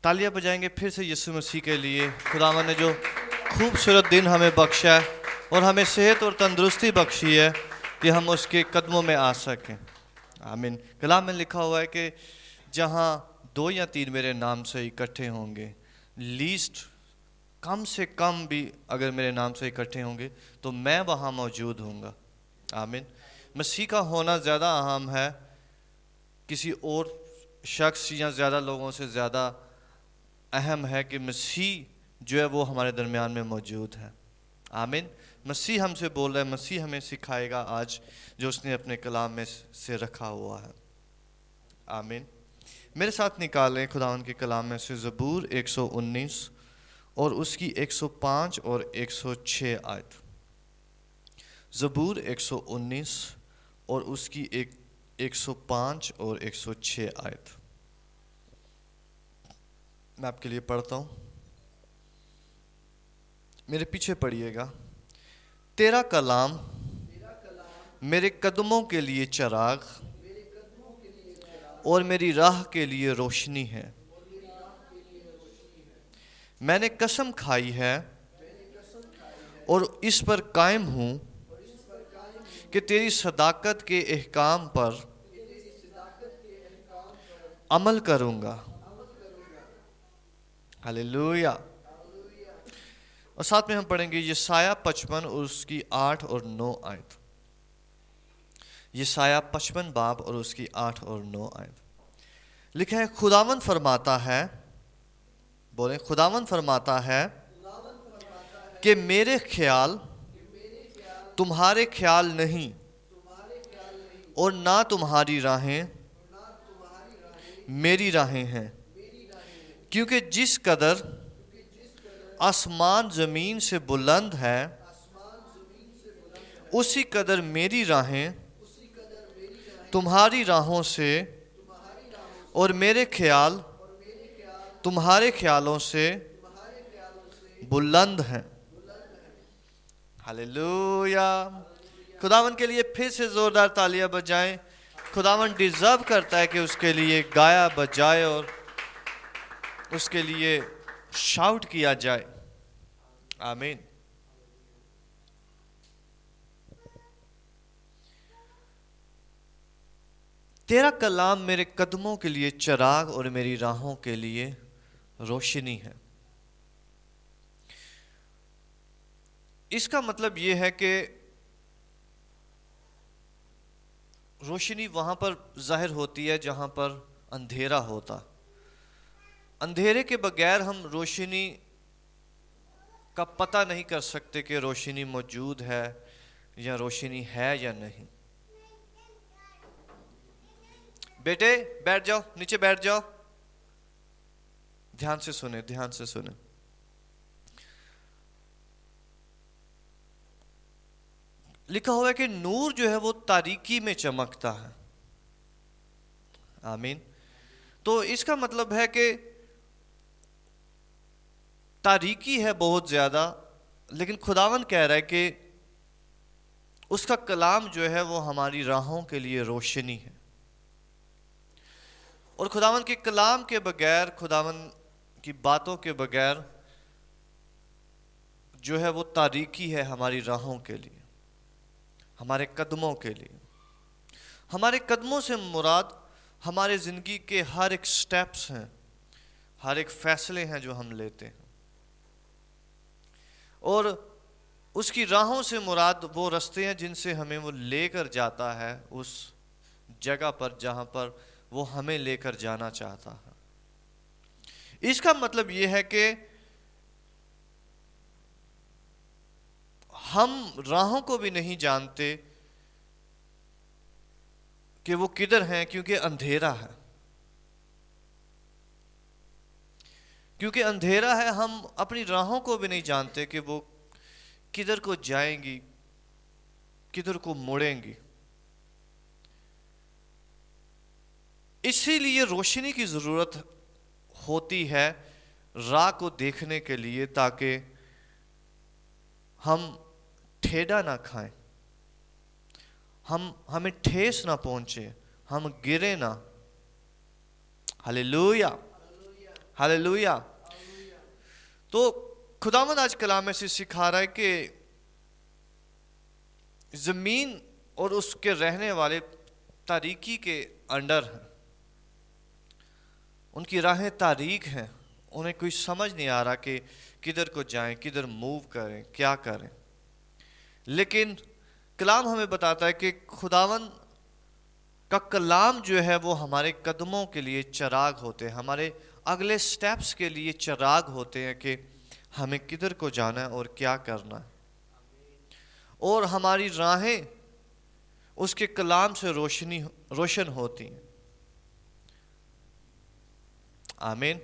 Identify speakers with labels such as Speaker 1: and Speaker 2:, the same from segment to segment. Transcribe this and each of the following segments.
Speaker 1: तालियां बजाएंगे फिर से यीशु मसीह के लिए। खुदावन ने जो खूबसूरत दिन हमें बख्शा है और हमें सेहत और तंदुरुस्ती बख्शी है कि हम उसके कदमों में आ सकें। आमीन। कलाम में लिखा हुआ है कि जहाँ 2 या 3 मेरे नाम से इकट्ठे होंगे, लीस्ट कम से कम भी अगर मेरे नाम से इकट्ठे होंगे तो मैं वहाँ मौजूद हूँगा। आमीन। मसीह का होना ज़्यादा अहम है किसी और शख्स या ज़्यादा लोगों से ज़्यादा अहम है कि मसीह जो है वो हमारे दरमियान में मौजूद है। आमीन। मसीह हमसे बोल रहा है, मसीह हमें सिखाएगा आज जो उसने अपने कलाम में से रखा हुआ है। आमीन। मेरे साथ निकालें खुदावन के कलाम में से ज़बूर 119 और उसकी 105 और 106 आयत। ज़बूर 119 और उसकी 105 और 106 आयत मैं आपके लिए पढ़ता हूँ, मेरे पीछे पढ़िएगा। तेरा कलाम मेरे कदमों के लिए चराग और मेरी राह के लिए रोशनी है। मैंने कसम खाई है और इस पर कायम हूँ कि तेरी सदाकत के अहकाम पर अमल करूँगा। हालेलुया। और साथ में हम पढ़ेंगे यशायाह 55 और उसकी 8 और 9 आयत। यशायाह 55 बाब और उसकी 8 और 9 आयत लिखा है, खुदावंद फरमाता है, बोले खुदावंद फरमाता है कि मेरे ख्याल तुम्हारे ख्याल नहीं और ना तुम्हारी राहें मेरी राहें हैं। क्योंकि जिस कदर आसमान ज़मीन से बुलंद है उसी कदर मेरी राहें तुम्हारी राहों से और मेरे ख्याल तुम्हारे ख्यालों से बुलंद हैं। हालेलुया। खुदावन के लिए फिर से ज़ोरदार तालियां बजाएं। खुदावन डिज़र्व करता है कि उसके लिए गाया बजाए और उसके लिए शाउट किया जाए। आमीन। तेरा कलाम मेरे कदमों के लिए चराग और मेरी राहों के लिए रोशनी है। इसका मतलब यह है कि रोशनी वहां पर जाहिर होती है जहां पर अंधेरा होता। अंधेरे के बगैर हम रोशनी का पता नहीं कर सकते कि रोशनी मौजूद है या रोशनी है या नहीं। बेटे बैठ जाओ, नीचे बैठ जाओ, ध्यान से सुने, ध्यान से सुने। लिखा हुआ है कि नूर जो है वो तारीकी में चमकता है। आमीन। तो इसका मतलब है कि तारीकी है बहुत ज़्यादा, लेकिन खुदावन कह रहा है कि उसका कलाम जो है वो हमारी राहों के लिए रोशनी है। और खुदावन के कलाम के बगैर, खुदावन की बातों के बगैर जो है वो तारीकी है हमारी राहों के लिए, हमारे कदमों के लिए। हमारे कदमों से मुराद हमारे ज़िंदगी के हर एक स्टेप्स हैं, हर एक फैसले हैं जो हम लेते हैं। और उसकी राहों से मुराद वो रास्ते हैं जिनसे हमें वो लेकर जाता है उस जगह पर जहां पर वो हमें लेकर जाना चाहता है। इसका मतलब ये है कि हम राहों को भी नहीं जानते कि वो किधर हैं, क्योंकि अंधेरा है। क्योंकि अंधेरा है, हम अपनी राहों को भी नहीं जानते कि वो किधर को जाएंगी, किधर को मुड़ेंगी। इसीलिए रोशनी की ज़रूरत होती है राह को देखने के लिए, ताकि हम ठेडा ना खाएं, हमें ठेस ना पहुंचे, हम गिरे ना। हालेलुया। हालेलुया। तो खुदावंद आज कलाम में से सिखा रहा है कि जमीन और उसके रहने वाले तारीकी के अंडर हैं, उनकी राहें तारीक हैं, उन्हें कोई समझ नहीं आ रहा कि किधर को जाएं, किधर मूव करें, क्या करें। लेकिन कलाम हमें बताता है कि खुदावंद का कलाम जो है वो हमारे कदमों के लिए चिराग होते हैं, हमारे अगले स्टेप्स के लिए चिराग होते हैं कि हमें किधर को जाना है और क्या करना है। और हमारी राहें उसके कलाम से रोशन होती हैं। आमीन।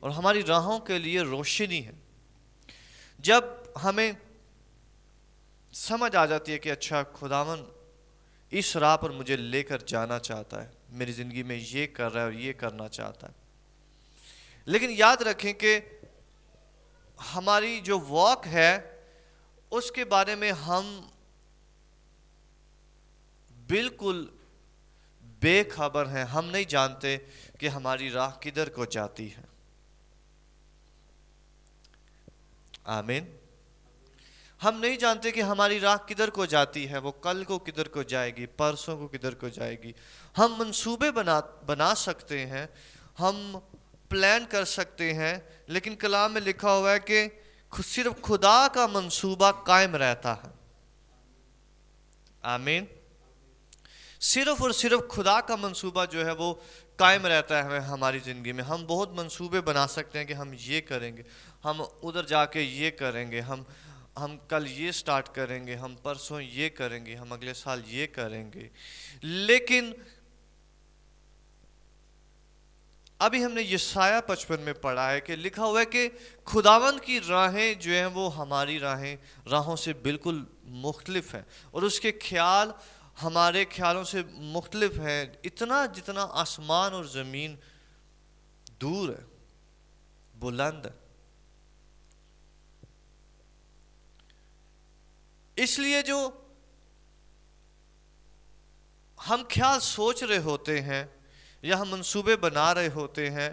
Speaker 1: और हमारी राहों के लिए रोशनी है। जब हमें समझ आ जाती है कि अच्छा खुदावन इस राह पर मुझे लेकर जाना चाहता है, मेरी ज़िंदगी में ये कर रहा है और ये करना चाहता है। लेकिन याद रखें कि हमारी जो वॉक है उसके बारे में हम बिल्कुल बेखबर हैं। हम नहीं जानते कि हमारी राह किधर को जाती है। आमीन। हम नहीं जानते कि हमारी राह किधर को जाती है, वो कल को किधर को जाएगी, परसों को किधर को जाएगी। हम मंसूबे बना सकते हैं, हम प्लान कर सकते हैं, लेकिन कलाम में लिखा हुआ है कि सिर्फ खुदा का मंसूबा कायम रहता है। आमीन। सिर्फ और सिर्फ खुदा का मंसूबा जो है वो कायम रहता है हमारी ज़िंदगी में। हम बहुत मंसूबे बना सकते हैं कि हम ये करेंगे, हम उधर जाके ये करेंगे, हम कल ये स्टार्ट करेंगे, हम परसों ये करेंगे, हम अगले साल ये करेंगे। लेकिन अभी हमने यशाया 55 में पढ़ा है कि लिखा हुआ है कि खुदावंद की राहें जो हैं वो हमारी राहों से बिल्कुल मुख्तलिफ हैं, और उसके ख्याल हमारे ख्यालों से मुख्तलिफ हैं। इतना जितना आसमान और ज़मीन दूर है, बुलंद है। इसलिए जो हम ख्याल सोच रहे होते हैं या हम मंसूबे बना रहे होते हैं,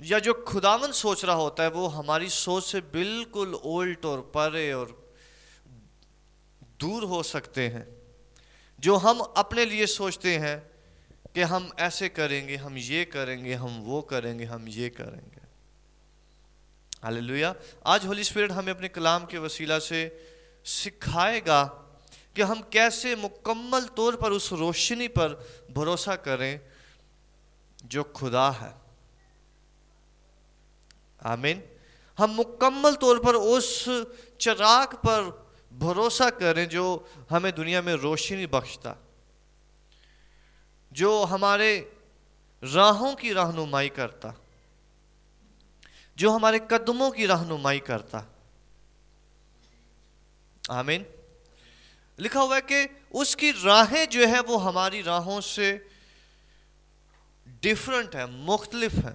Speaker 1: या जो खुदावंद सोच रहा होता है वो हमारी सोच से बिल्कुल उल्ट और परे और दूर हो सकते हैं। जो हम अपने लिए सोचते हैं कि हम ऐसे करेंगे, हम ये करेंगे, हम वो करेंगे, हम ये करेंगे। हालेलुया। आज होली स्पिरिट हमें अपने कलाम के वसीला से सिखाएगा कि हम कैसे मुकम्मल तौर पर उस रोशनी पर भरोसा करें जो खुदा है। आमीन। हम मुकम्मल तौर पर उस चिराग पर भरोसा करें जो हमें दुनिया में रोशनी बख्शता, जो हमारे राहों की रहनुमाई करता, जो हमारे कदमों की रहनुमाई करता। आमीन। लिखा हुआ है कि उसकी राहें जो है वो हमारी राहों से डिफरेंट है, मुख्तलिफ है।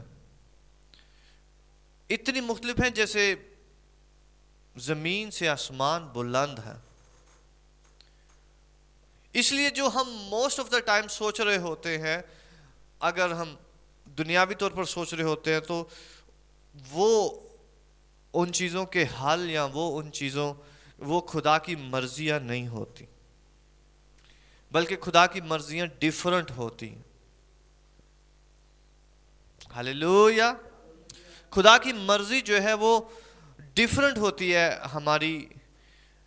Speaker 1: इतनी मुख्तलिफ हैं जैसे जमीन से आसमान बुलंद है। इसलिए जो हम मोस्ट ऑफ द टाइम सोच रहे होते हैं, अगर हम दुनियावी तौर पर सोच रहे होते हैं, तो वो उन चीज़ों के हल या वो खुदा की मर्जियाँ नहीं होती, बल्कि खुदा की मर्जियाँ डिफरेंट होती हैं। हालेलुया। खुदा की मर्जी जो है वो डिफरेंट होती है हमारी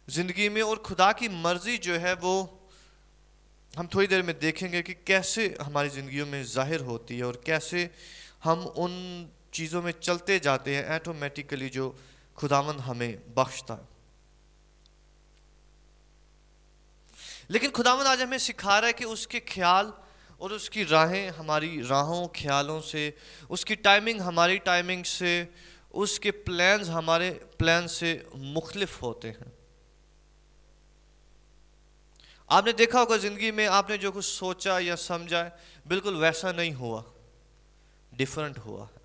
Speaker 1: ज़िंदगी में, और खुदा की मर्जी जो है वो हम थोड़ी देर में देखेंगे कि कैसे हमारी ज़िंदगियों में ज़ाहिर होती है और कैसे हम उन चीज़ों में चलते जाते हैं ऑटोमेटिकली जो खुदावंद हमें बख्शता है। लेकिन खुदावंद आज हमें सिखा रहा है कि उसके ख्याल और उसकी राहें हमारी राहों ख्यालों से, उसकी टाइमिंग हमारी टाइमिंग से, उसके प्लान्स हमारे प्लान से मुख्तलिफ होते हैं। आपने देखा होगा ज़िंदगी में आपने जो कुछ सोचा या समझा है बिल्कुल वैसा नहीं हुआ, डिफरेंट हुआ है।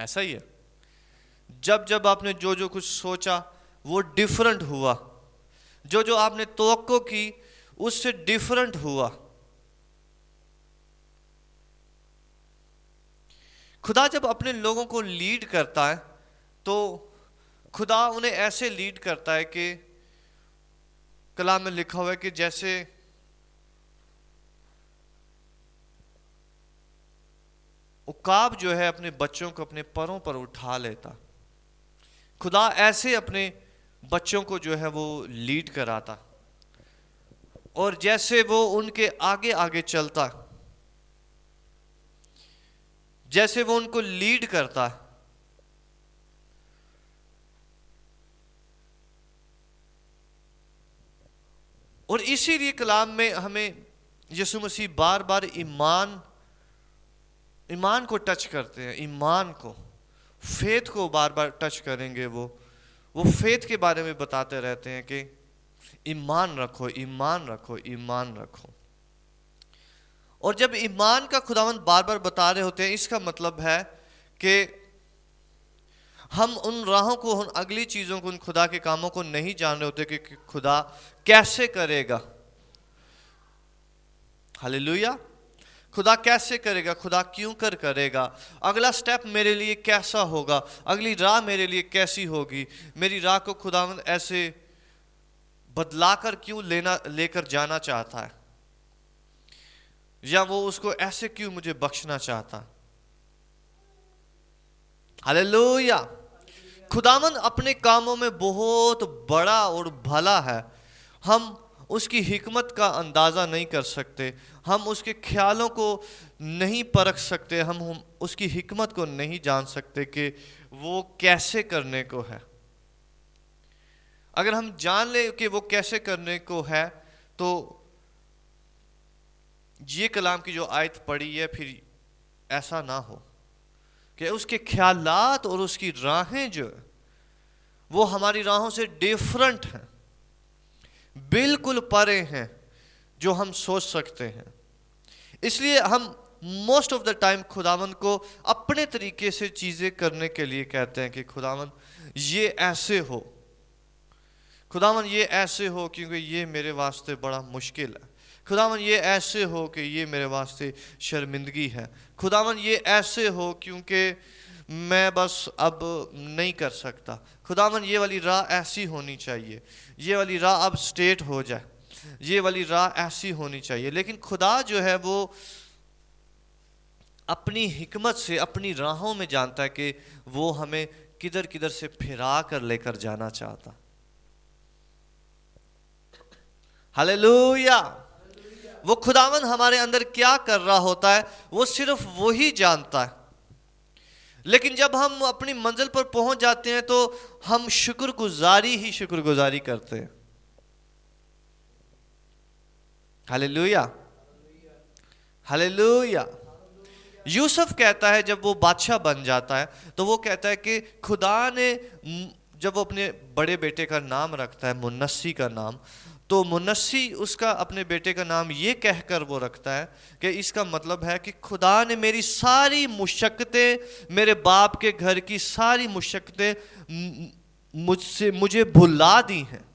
Speaker 1: ऐसा ही है। जब जब आपने जो जो कुछ सोचा वो डिफरेंट हुआ, जो जो आपने तवक्को की उससे डिफरेंट हुआ। खुदा जब अपने लोगों को लीड करता है तो खुदा उन्हें ऐसे लीड करता है कि कलाम में लिखा हुआ है कि जैसे उकाब जो है अपने बच्चों को अपने परों पर उठा लेता, खुदा ऐसे अपने बच्चों को जो है वो लीड कराता, और जैसे वो उनके आगे आगे चलता, जैसे वो उनको लीड करता, और इसीलिए कलाम में हमें यीशु मसीह बार बार ईमान को टच करते हैं, ईमान को, फेथ को बार बार टच करेंगे। वो फेथ के बारे में बताते रहते हैं कि ईमान रखो, ईमान रखो, ईमान रखो। और जब ईमान का खुदावंद बार बार बता रहे होते हैं, इसका मतलब है कि हम उन राहों को, उन अगली चीज़ों को, उन खुदा के कामों को नहीं जान रहे होते कि खुदा कैसे करेगा। हालेलुया। खुदा कैसे करेगा, खुदा क्यों करेगा, अगला स्टेप मेरे लिए कैसा होगा, अगली राह मेरे लिए कैसी होगी, मेरी राह को खुदावंद ऐसे बदलाकर क्यों लेकर जाना चाहता है, या वो उसको ऐसे क्यों मुझे बख्शना चाहता। हालेलुया। खुदावंद अपने कामों में बहुत बड़ा और भला है। हम उसकी हिकमत का अंदाज़ा नहीं कर सकते, हम उसके ख्यालों को नहीं परख सकते, हम उसकी हिकमत को नहीं जान सकते कि वो कैसे करने को है। अगर हम जान ले कि वो कैसे करने को है तो ये कलाम की जो आयत पढ़ी है, फिर ऐसा ना हो कि उसके ख्यालात और उसकी राहें जो है वो हमारी राहों से डिफरेंट हैं, बिल्कुल परे हैं जो हम सोच सकते हैं। इसलिए हम मोस्ट ऑफ द टाइम खुदावंद को अपने तरीके से चीज़ें करने के लिए कहते हैं कि खुदावंद ये ऐसे हो, खुदावंद ये ऐसे हो क्योंकि ये मेरे वास्ते बड़ा मुश्किल है, खुदावंद ये ऐसे हो कि ये मेरे वास्ते शर्मिंदगी है, खुदावंद ये ऐसे हो क्योंकि मैं बस अब नहीं कर सकता, खुदावंद ये वाली राह ऐसी होनी चाहिए, ये वाली राह अब स्ट्रेट हो जाए, ये वाली राह ऐसी होनी चाहिए। लेकिन खुदा जो है वो अपनी हिकमत से अपनी राहों में जानता है कि वो हमें किधर किधर से फिरा कर लेकर जाना चाहता। हालेलुया। वो खुदावंद हमारे अंदर क्या कर रहा होता है वो सिर्फ वही जानता है। लेकिन जब हम अपनी मंजिल पर पहुंच जाते हैं तो हम शुक्रगुजारी करते हैं। Hallelujah, hallelujah. यूसुफ कहता है जब वो बादशाह बन जाता है तो वो कहता है कि खुदा ने, जब वो अपने बड़े बेटे का नाम रखता है, मुन्नसी का नाम, तो मुन्नसी उसका अपने बेटे का नाम ये कहकर वो रखता है कि इसका मतलब है कि खुदा ने मेरी सारी मुशक्कतें, मेरे बाप के घर की सारी मुशक्कतें मुझे भुला दी हैं।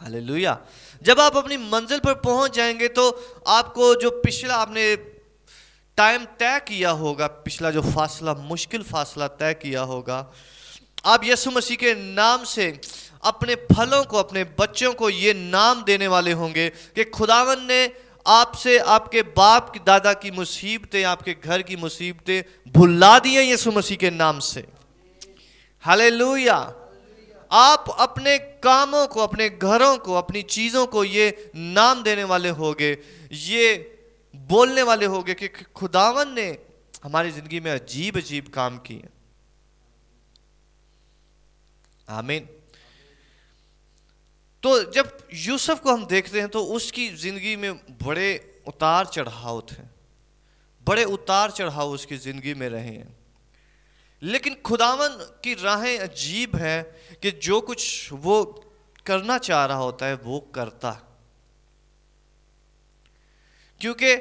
Speaker 1: हालेलुया। जब आप अपनी मंजिल पर पहुंच जाएंगे तो आपको जो पिछला आपने टाइम तय किया होगा, पिछला जो फासला, मुश्किल फासला तय किया होगा, आप यीशु मसीह के नाम से अपने फलों को, अपने बच्चों को ये नाम देने वाले होंगे कि खुदावन ने आपसे आपके बाप की, दादा की मुसीबतें, आपके घर की मुसीबतें भुला दी हैं यीशु मसीह के नाम से। हालेलुया। आप अपने कामों को, अपने घरों को, अपनी चीज़ों को ये नाम देने वाले होंगे, ये बोलने वाले होंगे कि खुदावन ने हमारी ज़िंदगी में अजीब अजीब काम किए। आमीन। तो जब यूसुफ को हम देखते हैं तो उसकी ज़िंदगी में बड़े उतार चढ़ाव थे, बड़े उतार चढ़ाव उसकी ज़िंदगी में रहे हैं। लेकिन खुदावन की राहें अजीब हैं कि जो कुछ वो करना चाह रहा होता है वो करता, क्योंकि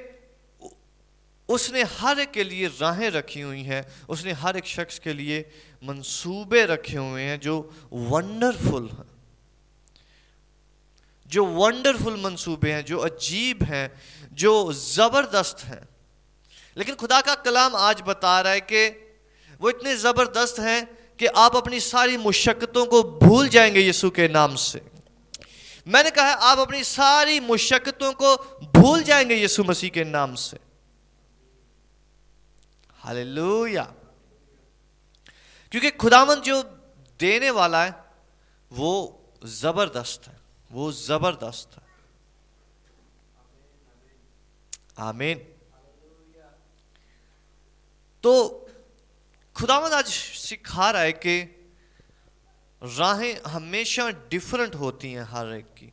Speaker 1: उसने हर एक के लिए राहें रखी हुई हैं, उसने हर एक शख्स के लिए मंसूबे रखे हुए हैं जो वंडरफुल हैं, जो वंडरफुल मंसूबे हैं, जो अजीब हैं, जो ज़बरदस्त हैं। لیکن خدا کا کلام آج بتا رہا ہے کہ وہ اتنے زبردست ہیں کہ آپ اپنی ساری مشقتوں کو بھول جائیں گے یسوع کے نام سے. میں نے کہا ہے آپ اپنی ساری مشقتوں کو بھول جائیں گے یسوع مسیح کے نام سے. ہاللویا. کیونکہ خداوند جو دینے والا ہے وہ زبردست ہے, وہ زبردست ہے. آمین. تو خداوند آج سکھا رہا ہے کہ راہیں ہمیشہ ڈیفرنٹ ہوتی ہیں ہر ایک کی,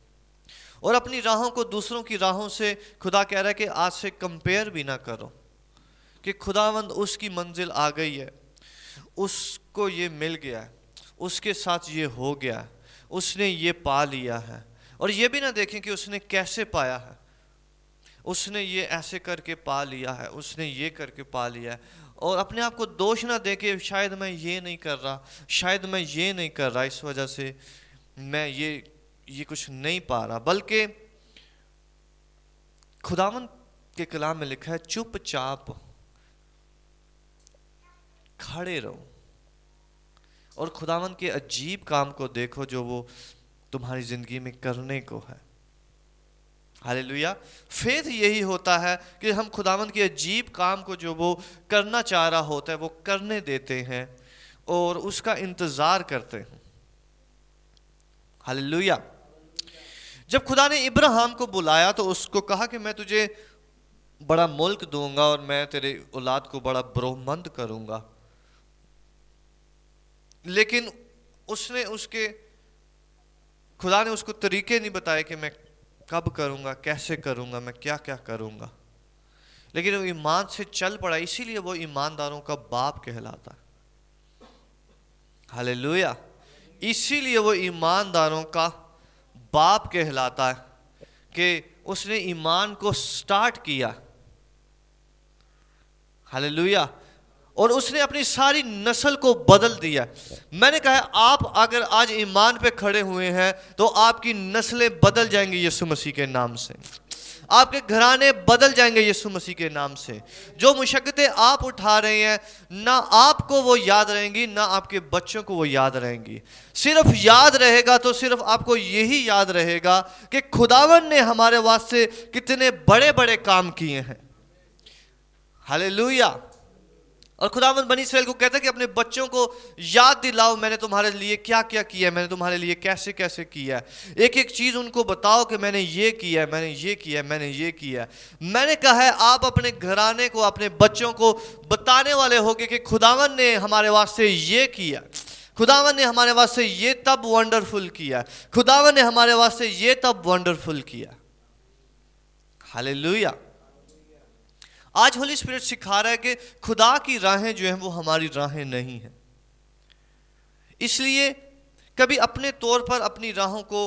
Speaker 1: اور اپنی راہوں کو دوسروں کی راہوں سے خدا کہہ رہا ہے کہ آج سے کمپیئر بھی نہ کرو, کہ خداوند اس کی منزل آ گئی ہے, اس کو یہ مل گیا ہے, اس کے ساتھ یہ ہو گیا ہے, اس نے یہ پا لیا ہے. اور یہ بھی نہ دیکھیں کہ اس نے کیسے پایا ہے, اس نے یہ ایسے کر کے پا لیا ہے, اس نے یہ کر کے پا لیا ہے. اور اپنے آپ کو دوش نہ دے کہ شاید میں یہ نہیں کر رہا, شاید میں یہ نہیں کر رہا, اس وجہ سے میں یہ کچھ نہیں پا رہا. بلکہ خداوند کے کلام میں لکھا ہے چپ چاپ کھڑے رہو اور خداوند کے عجیب کام کو دیکھو جو وہ تمہاری زندگی میں کرنے کو ہے. ہاللویا. فیتھ یہی ہوتا ہے کہ ہم خداوند کے عجیب کام کو جو وہ کرنا چاہ رہا ہوتا ہے وہ کرنے دیتے ہیں اور اس کا انتظار کرتے ہیں. ہاللویا. جب خدا نے ابراہیم کو بلایا تو اس کو کہا کہ میں تجھے بڑا ملک دوں گا اور میں تیرے اولاد کو بڑا برومند کروں گا. لیکن خدا نے اس کو طریقے نہیں بتائے کہ میں کب کروں گا, کیسے کروں گا, میں کیا کیا کروں گا. لیکن وہ ایمان سے چل پڑا, اسی لیے وہ ایمانداروں کا باپ کہلاتا ہے. ہاللویا. اسی لیے وہ ایمانداروں کا باپ کہلاتا ہے کہ اس نے ایمان کو سٹارٹ کیا. ہاللویا. اور اس نے اپنی ساری نسل کو بدل دیا. میں نے کہا آپ اگر آج ایمان پہ کھڑے ہوئے ہیں تو آپ کی نسلیں بدل جائیں گے یسوع مسیح کے نام سے, آپ کے گھرانے بدل جائیں گے یسوع مسیح کے نام سے. جو مشقتیں آپ اٹھا رہے ہیں نہ آپ کو وہ یاد رہیں گی نہ آپ کے بچوں کو وہ یاد رہیں گی. صرف یاد رہے گا تو صرف آپ کو یہی یاد رہے گا کہ خداوند نے ہمارے واسطے کتنے بڑے بڑے کام کیے ہیں. ہاللویا. اور خداوند بنی اسرائیل کو کہتا ہے کہ اپنے بچوں کو یاد دلاؤ میں نے تمہارے لیے کیا کیا کیا ہے, میں نے تمہارے لیے کیسے کیسے کیا ہے. ایک ایک چیز ان کو بتاؤ کہ میں نے یہ کیا ہے, میں نے یہ کیا ہے, میں نے یہ کیا ہے. میں نے کہا ہے آپ اپنے گھرانے کو, اپنے بچوں کو بتانے والے ہوگے کہ خداوند نے ہمارے واسطے یہ کیا, خداوند نے ہمارے واسطے یہ تب ونڈرفل کیا, خداوند نے ہمارے واسطے یہ تب ونڈرفل کیا. ہاللویا. آج ہولی اسپرٹ سکھا رہا ہے کہ خدا کی راہیں جو ہیں وہ ہماری راہیں نہیں ہیں. اس لیے کبھی اپنے طور پر اپنی راہوں کو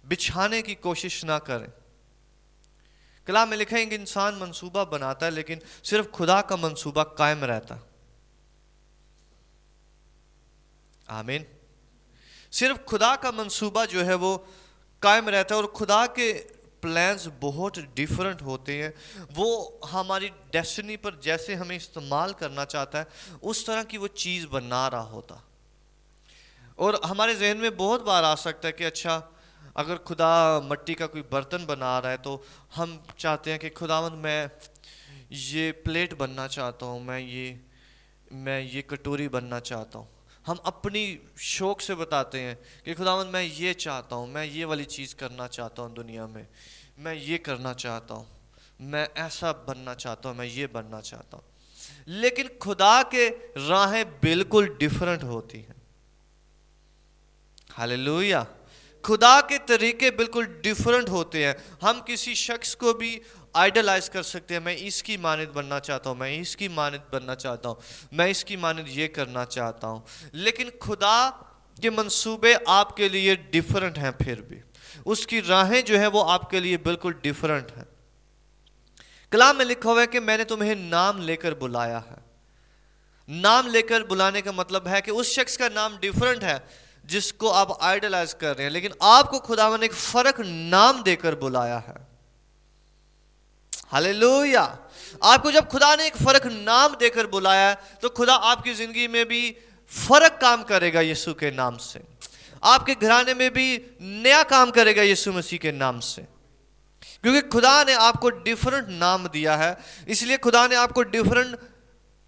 Speaker 1: بچھانے کی کوشش نہ کریں. کلام میں لکھا ہے کہ انسان منصوبہ بناتا ہے لیکن صرف خدا کا منصوبہ قائم رہتا. آمین. صرف خدا کا منصوبہ جو ہے وہ قائم رہتا ہے, اور خدا کے پلانز بہت ڈیفرنٹ ہوتے ہیں. وہ ہماری ڈیسٹنی پر جیسے ہمیں استعمال کرنا چاہتا ہے اس طرح کی وہ چیز بنا رہا ہوتا. اور ہمارے ذہن میں بہت بار آ سکتا ہے کہ اچھا اگر خدا مٹی کا کوئی برتن بنا رہا ہے تو ہم چاہتے ہیں کہ خداوند میں یہ پلیٹ بننا چاہتا ہوں, میں یہ کٹوری بننا چاہتا ہوں. ہم اپنی شوق سے بتاتے ہیں کہ خداوند میں یہ چاہتا ہوں, میں یہ والی چیز کرنا چاہتا ہوں دنیا میں یہ کرنا چاہتا ہوں, میں ایسا بننا چاہتا ہوں, میں یہ بننا چاہتا ہوں. لیکن خدا کے راہیں بالکل ڈیفرنٹ ہوتی ہیں. ہاللویا. خدا کے طریقے بالکل ڈیفرنٹ ہوتے ہیں. ہم کسی شخص کو بھی آئیڈلائز کر سکتے ہیں, میں اس کی مانند بننا چاہتا ہوں, میں اس کی مانند بننا چاہتا ہوں, میں اس کی مانند یہ کرنا چاہتا ہوں. لیکن خدا کے منصوبے آپ کے لیے ڈیفرنٹ ہیں. پھر بھی اس کی راہیں جو ہیں وہ آپ کے لیے بالکل ڈیفرنٹ ہیں. کلام میں لکھا ہوا ہے کہ میں نے تمہیں نام لے کر بلایا ہے. نام لے کر بلانے کا مطلب ہے کہ اس شخص کا نام ڈیفرنٹ ہے جس کو آپ آئیڈلائز کر رہے ہیں, لیکن آپ کو خداوند نے ایک فرق نام دے کر بلایا ہے. हालेलुया। आपको जब खुदा ने एक फर्क नाम देकर बुलाया तो खुदा आपकी जिंदगी में भी फर्क काम करेगा यीशु के नाम से। आपके घराने में भी नया काम करेगा यीशु मसीह के नाम से, क्योंकि खुदा ने आपको डिफरेंट नाम दिया है, इसलिए खुदा ने आपको डिफरेंट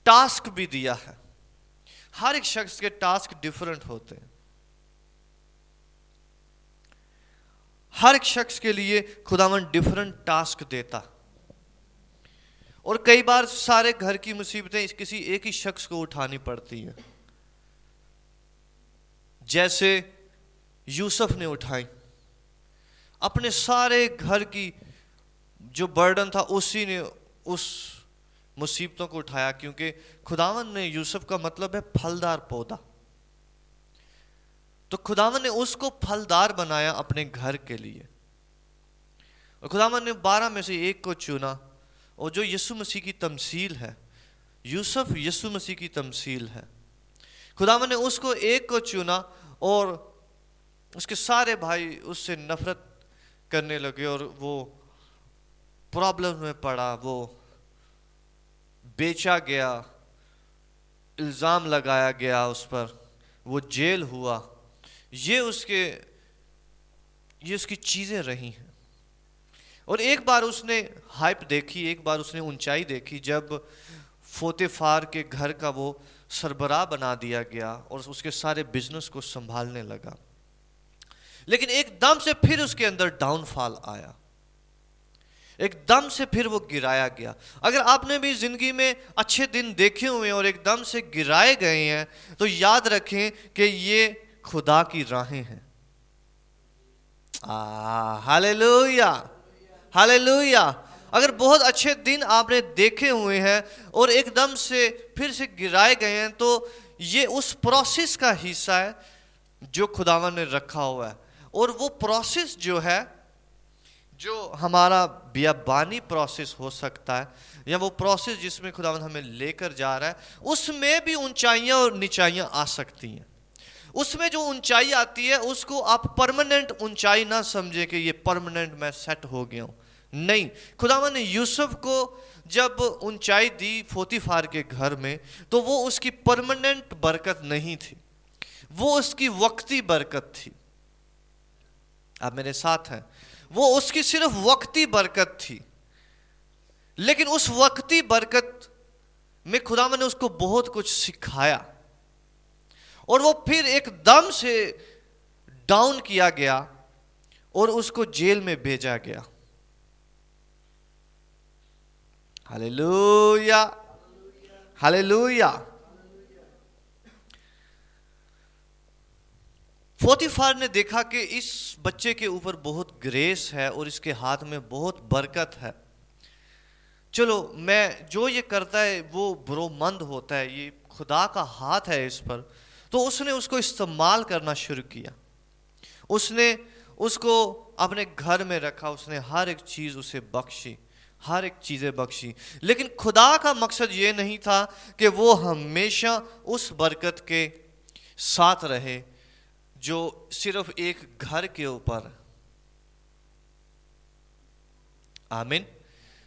Speaker 1: टास्क भी दिया है। हर एक शख्स के टास्क डिफरेंट होते हैं। हर एक शख्स के लिए खुदावन डिफरेंट टास्क देता, और कई बार सारे घर की मुसीबतें किसी एक ही शख्स को उठानी पड़ती हैं। जैसे यूसुफ ने उठाई, अपने सारे घर की जो बर्डन था उसी ने उस मुसीबतों को उठाया, क्योंकि खुदावन ने, यूसुफ का मतलब है फलदार पौधा, तो खुदावन ने उसको फलदार बनाया अपने घर के लिए। और खुदावन ने 12 में से एक को चुना, और जो यीशु मसीह की तमसील है, यूसुफ यीशु मसीह की तमसील है। खुदावन ने उसको एक को चुना और उसके सारे भाई उससे नफरत करने लगे, और वो प्रॉब्लम में पड़ा, वो बेचा गया, इल्ज़ाम लगाया गया उस पर, वो जेल हुआ। ये उसकी चीज़ें रही हैं। और एक बार उसने हाइप देखी, एक बार उसने ऊंचाई देखी, जब फोतेफार के घर का वो सरबराह बना दिया गया और उसके सारे बिजनेस को संभालने लगा। लेकिन एकदम से फिर उसके अंदर डाउनफॉल आया, एकदम से फिर वो गिराया गया। अगर आपने भी जिंदगी में अच्छे दिन देखे हुए और एकदम से गिराए गए हैं, तो याद रखें कि ये खुदा की राहें हैं। Hallelujah, hallelujah. अगर बहुत अच्छे दिन आपने देखे हुए हैं और एकदम से फिर से गिराए गए हैं, तो ये उस प्रोसेस का हिस्सा है जो खुदावन ने रखा हुआ है। और वो प्रोसेस जो है, जो हमारा बियाबानी प्रोसेस हो सकता है, या वो प्रोसेस जिसमें खुदावन हमें लेकर जा रहा है, उसमें भी ऊंचाइयां और नीचाइयां आ सकती हैं। उसमें जो ऊंचाई आती है उसको आप परमानेंट ऊंचाई ना समझे कि ये परमानेंट मैं सेट हो गया हूं। नहीं, खुदावन ने यूसुफ को जब ऊंचाई दी फोतीफार के घर में, तो वो उसकी परमानेंट बरकत नहीं थी, वो उसकी वक्ती बरकत थी। आप मेरे साथ हैं? वो उसकी सिर्फ वक्ती बरकत थी, लेकिन उस वक्ती बरकत में खुदावन ने उसको बहुत कुछ सिखाया, और वो फिर एकदम से डाउन किया गया और उसको जेल में भेजा गया। Hallelujah, hallelujah. फोतीफार ने देखा कि इस बच्चे के ऊपर बहुत ग्रेस है और इसके हाथ में बहुत बरकत है, चलो मैं जो ये करता है वो बुरोमंद होता है, ये खुदा का हाथ है इस पर। तो उसने उसको इस्तेमाल करना शुरू किया, उसने उसको अपने घर में रखा, उसने हर एक चीज़ उसे बख्शी, हर एक चीज़ें बख्शी। लेकिन खुदा का मकसद ये नहीं था कि वो हमेशा उस बरकत के साथ रहे जो सिर्फ एक घर के ऊपर, आमीन,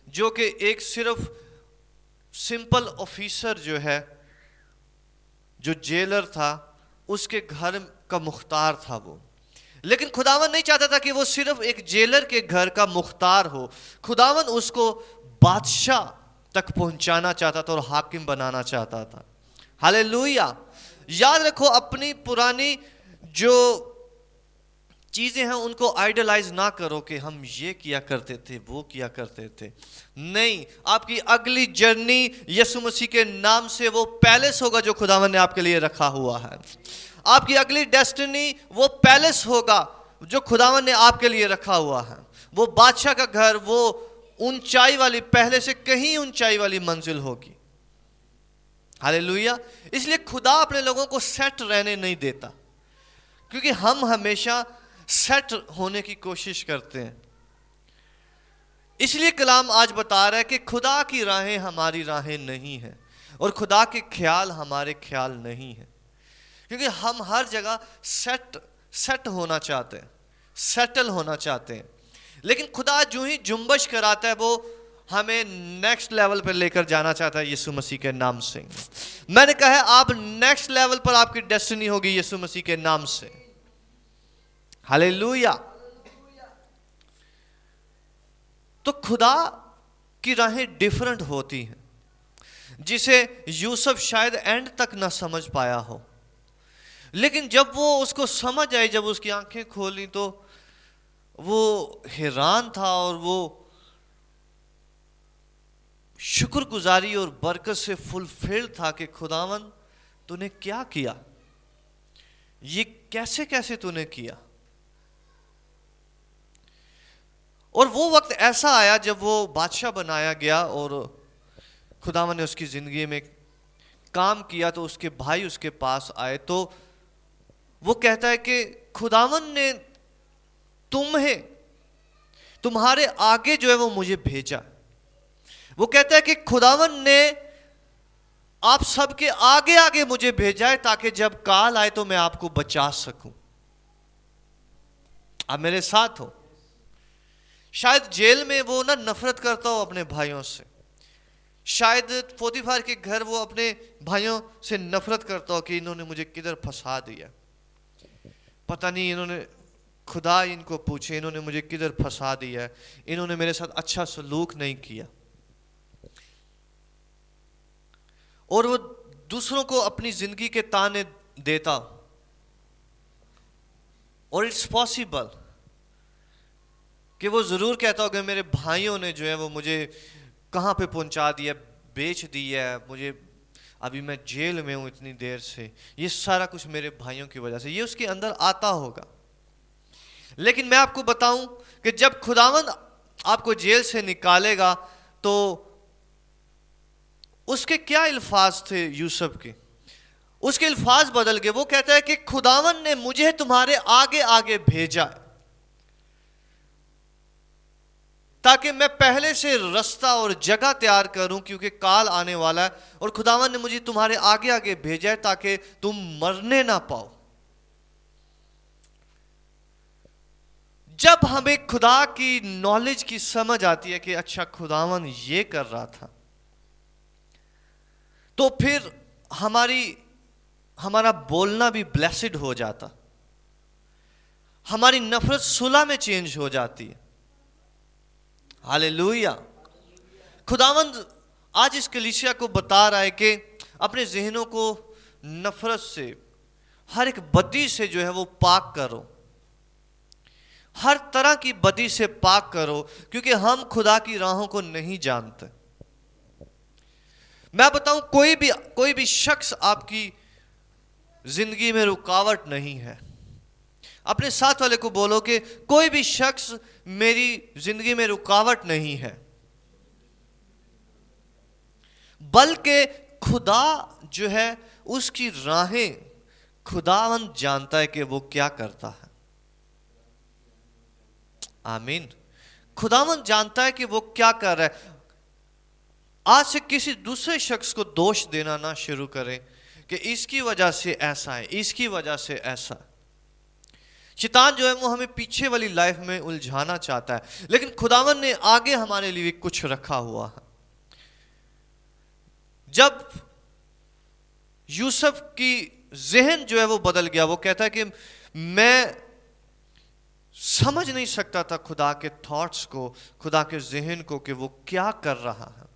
Speaker 1: जो कि एक सिर्फ सिंपल ऑफिसर जो है, जो जेलर था, उसके घर का मुख्तार था वो। लेकिन खुदावन नहीं चाहता था कि वो सिर्फ एक जेलर के घर का मुख्तार हो, खुदावन उसको बादशाह तक पहुंचाना चाहता था और हाकिम बनाना चाहता था। हालेलुया। याद रखो, अपनी पुरानी जो चीज़ें हैं उनको आइडलाइज ना करो कि हम ये किया करते थे, वो किया करते थे। नहीं, आपकी अगली जर्नी यीशु मसीह के नाम से वो पैलेस होगा जो खुदावन ने आपके लिए रखा हुआ है। आपकी अगली डेस्टिनी वो पैलेस होगा जो खुदावन ने आपके लिए रखा हुआ है। वो बादशाह का घर, वो ऊंचाई वाली, पहले से कहीं ऊंचाई वाली मंजिल होगी। हालेलुया। इसलिए खुदा अपने लोगों को सेट रहने नहीं देता, क्योंकि हम हमेशा सेट होने की कोशिश करते हैं। इसलिए कलाम आज बता रहा है कि खुदा की राहें हमारी राहें नहीं हैं और खुदा के ख्याल हमारे ख्याल नहीं हैं, क्योंकि हम हर जगह सेट होना चाहते हैं, सेटल होना चाहते हैं। लेकिन खुदा जो ही जुम्बश कराता है वो हमें नेक्स्ट लेवल पर लेकर जाना चाहता है यीशु मसीह के नाम से। मैंने कहा है आप नेक्स्ट लेवल पर आपकी डेस्टिनी होगी यीशु मसीह के नाम से। हालेलुया। तो खुदा की राहें डिफरेंट होती हैं, जिसे यूसुफ शायद एंड तक ना समझ पाया हो, लेकिन जब वो उसको समझ आई, जब उसकी आंखें खोली, तो वो हैरान था और वो शुक्रगुजारी और बरकत से फुलफिल था कि खुदावन तूने क्या किया, ये कैसे कैसे तूने किया। और वो वक्त ऐसा आया जब वो बादशाह बनाया गया और खुदावन ने उसकी जिंदगी में काम किया, तो उसके भाई उसके पास आए, तो वो कहता है कि खुदावन ने तुम्हारे आगे जो है वो मुझे भेजा। वो कहता है कि खुदावन ने आप सबके आगे आगे मुझे भेजा है ताकि जब काल आए तो मैं आपको बचा सकूं। आप मेरे साथ हो। शायद जेल में वो ना नफरत करता हो अपने भाइयों से, शायद पोतीफार के घर वो अपने भाइयों से नफरत करता हो कि इन्होंने मुझे किधर फंसा दिया, पता नहीं इन्होंने, खुदा इनको पूछे इन्होंने मुझे किधर फंसा दिया, इन्होंने मेरे साथ अच्छा सलूक नहीं किया। और वो दूसरों को अपनी जिंदगी के ताने देता। और इट्स पॉसिबल कि वो जरूर कहता होगा मेरे भाइयों ने जो है वो मुझे कहाँ पे पहुंचा दिया, बेच दिया है मुझे, अभी मैं जेल में हूं इतनी देर से, ये सारा कुछ मेरे भाइयों की वजह से, ये उसके अंदर आता होगा। लेकिन मैं आपको बताऊं कि जब खुदावंद आपको जेल से निकालेगा तो उसके क्या अल्फाज थे यूसुफ के, उसके अल्फाज बदल गए। वो कहता है कि खुदावन ने मुझे तुम्हारे आगे आगे भेजा ताकि मैं पहले से रास्ता और जगह तैयार करूं, क्योंकि काल आने वाला है, और खुदावन ने मुझे तुम्हारे आगे आगे भेजा है ताकि तुम मरने ना पाओ। जब हमें खुदा की नॉलेज की समझ आती है कि अच्छा खुदावन ये कर रहा था, तो फिर हमारा बोलना भी ब्लेसिड हो जाता, हमारी नफरत सुलह में चेंज हो जाती है। हालेलुया। खुदावंद आज इस कलीसिया को बता रहा है कि अपने ज़हनों को नफरत से, हर एक बदी से जो है वो पाक करो, हर तरह की बदी से पाक करो, क्योंकि हम खुदा की राहों को नहीं जानते। मैं बताऊं, कोई भी शख्स आपकी जिंदगी में रुकावट नहीं है। अपने साथ वाले को बोलो कि कोई भी शख्स मेरी जिंदगी में रुकावट नहीं है, बल्कि खुदा जो है उसकी राहें खुदावंद जानता है कि वो क्या करता है। आमीन। खुदावंद जानता है कि वो क्या कर रहा है। आज से किसी दूसरे शख्स को दोष देना ना शुरू करें कि इसकी वजह से ऐसा है, इसकी वजह से ऐसा। शैतान जो है वो हमें पीछे वाली लाइफ में उलझाना चाहता है, लेकिन खुदावन ने आगे हमारे लिए कुछ रखा हुआ है। जब यूसुफ की जहन जो है वो बदल गया, वो कहता है कि मैं समझ नहीं सकता था खुदा के थॉट्स को, खुदा के जहन को, कि वो क्या कर रहा है,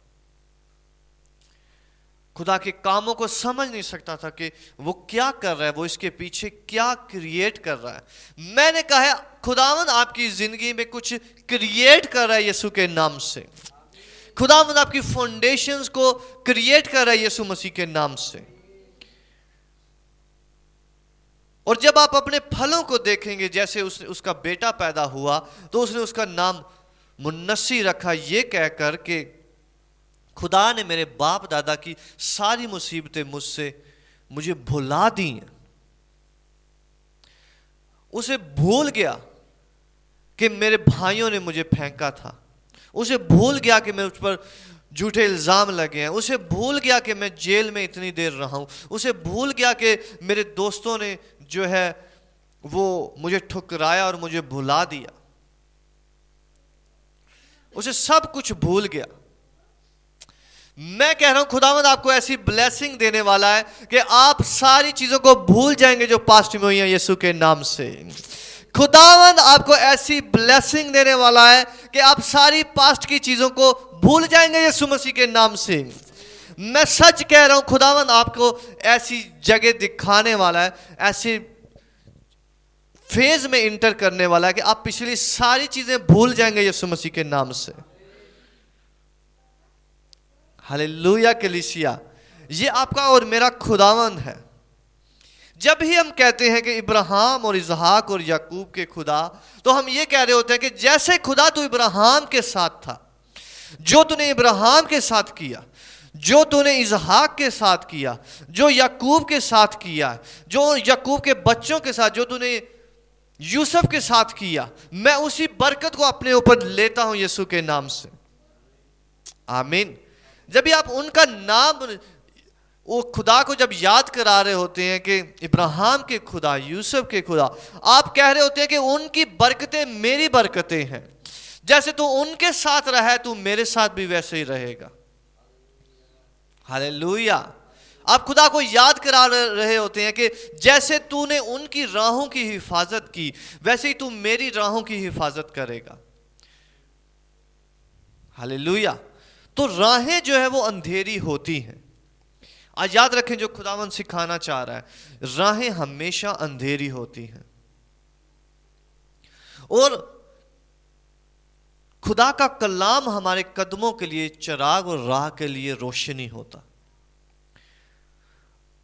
Speaker 1: खुदा के कामों को समझ नहीं सकता था कि वो क्या कर रहा है, वो इसके पीछे क्या क्रिएट कर रहा है। मैंने कहा है खुदावंद आपकी जिंदगी में कुछ क्रिएट कर रहा है यीशु के नाम से। खुदावंद आपकी फाउंडेशंस को क्रिएट कर रहा है यीशु मसीह के नाम से। और जब आप अपने फलों को देखेंगे, जैसे उसका बेटा पैदा हुआ तो उसने उसका नाम मुन्नसी रखा, ये कहकर के खुदा ने मेरे बाप दादा की सारी मुसीबतें मुझे भुला दी हैं। उसे भूल गया कि मेरे भाइयों ने मुझे फेंका था, उसे भूल गया कि मैं उस पर झूठे इल्ज़ाम लगे हैं, उसे भूल गया कि मैं जेल में इतनी देर रहा हूं, उसे भूल गया कि मेरे दोस्तों ने जो है वो मुझे ठुकराया और मुझे भुला दिया। उसे सब कुछ भूल गया। میں کہہ رہا ہوں خداوند آپ کو ایسی بلیسنگ دینے والا ہے کہ آپ ساری چیزوں کو بھول جائیں گے جو پاسٹ میں ہوئی ہیں یسوع کے نام سے. خداوند آپ کو ایسی بلیسنگ دینے والا ہے کہ آپ ساری پاسٹ کی چیزوں کو بھول جائیں گے یسوع مسیح کے نام سے. میں سچ کہہ رہا ہوں خداوند آپ کو ایسی جگہ دکھانے والا ہے, ایسی فیز میں انٹر کرنے والا ہے کہ آپ پچھلی ساری چیزیں بھول جائیں گے یسوع مسیح کے نام سے. ہلیلویا کلیسیا, یہ آپ کا اور میرا خداوند ہے. جب ہی ہم کہتے ہیں کہ ابراہیم اور اسحاق اور یعقوب کے خدا, تو ہم یہ کہہ رہے ہوتے ہیں کہ جیسے خدا تو ابراہیم کے ساتھ تھا, جو تو نے ابراہیم کے ساتھ کیا, جو تو نے اسحاق کے ساتھ کیا, جو یعقوب کے ساتھ کیا, جو یعقوب کے بچوں کے ساتھ, جو تو نے یوسف کے ساتھ کیا, میں اسی برکت کو اپنے اوپر لیتا ہوں یسوع کے نام سے. آمین. جب بھی آپ ان کا نام, وہ خدا کو جب یاد کرا رہے ہوتے ہیں کہ ابراہیم کے خدا, یوسف کے خدا, آپ کہہ رہے ہوتے ہیں کہ ان کی برکتیں میری برکتیں ہیں. جیسے تو ان کے ساتھ رہا ہے تو میرے ساتھ بھی ویسے ہی رہے گا. ہلیلویا. آپ خدا کو یاد کرا رہے ہوتے ہیں کہ جیسے تو نے ان کی راہوں کی حفاظت کی, ویسے ہی تو میری راہوں کی حفاظت کرے گا. ہلیلویا. تو راہیں جو ہے وہ اندھیری ہوتی ہیں. آج یاد رکھیں جو خداوند سکھانا چاہ رہا ہے, راہیں ہمیشہ اندھیری ہوتی ہیں, اور خدا کا کلام ہمارے قدموں کے لیے چراغ اور راہ کے لیے روشنی ہوتا.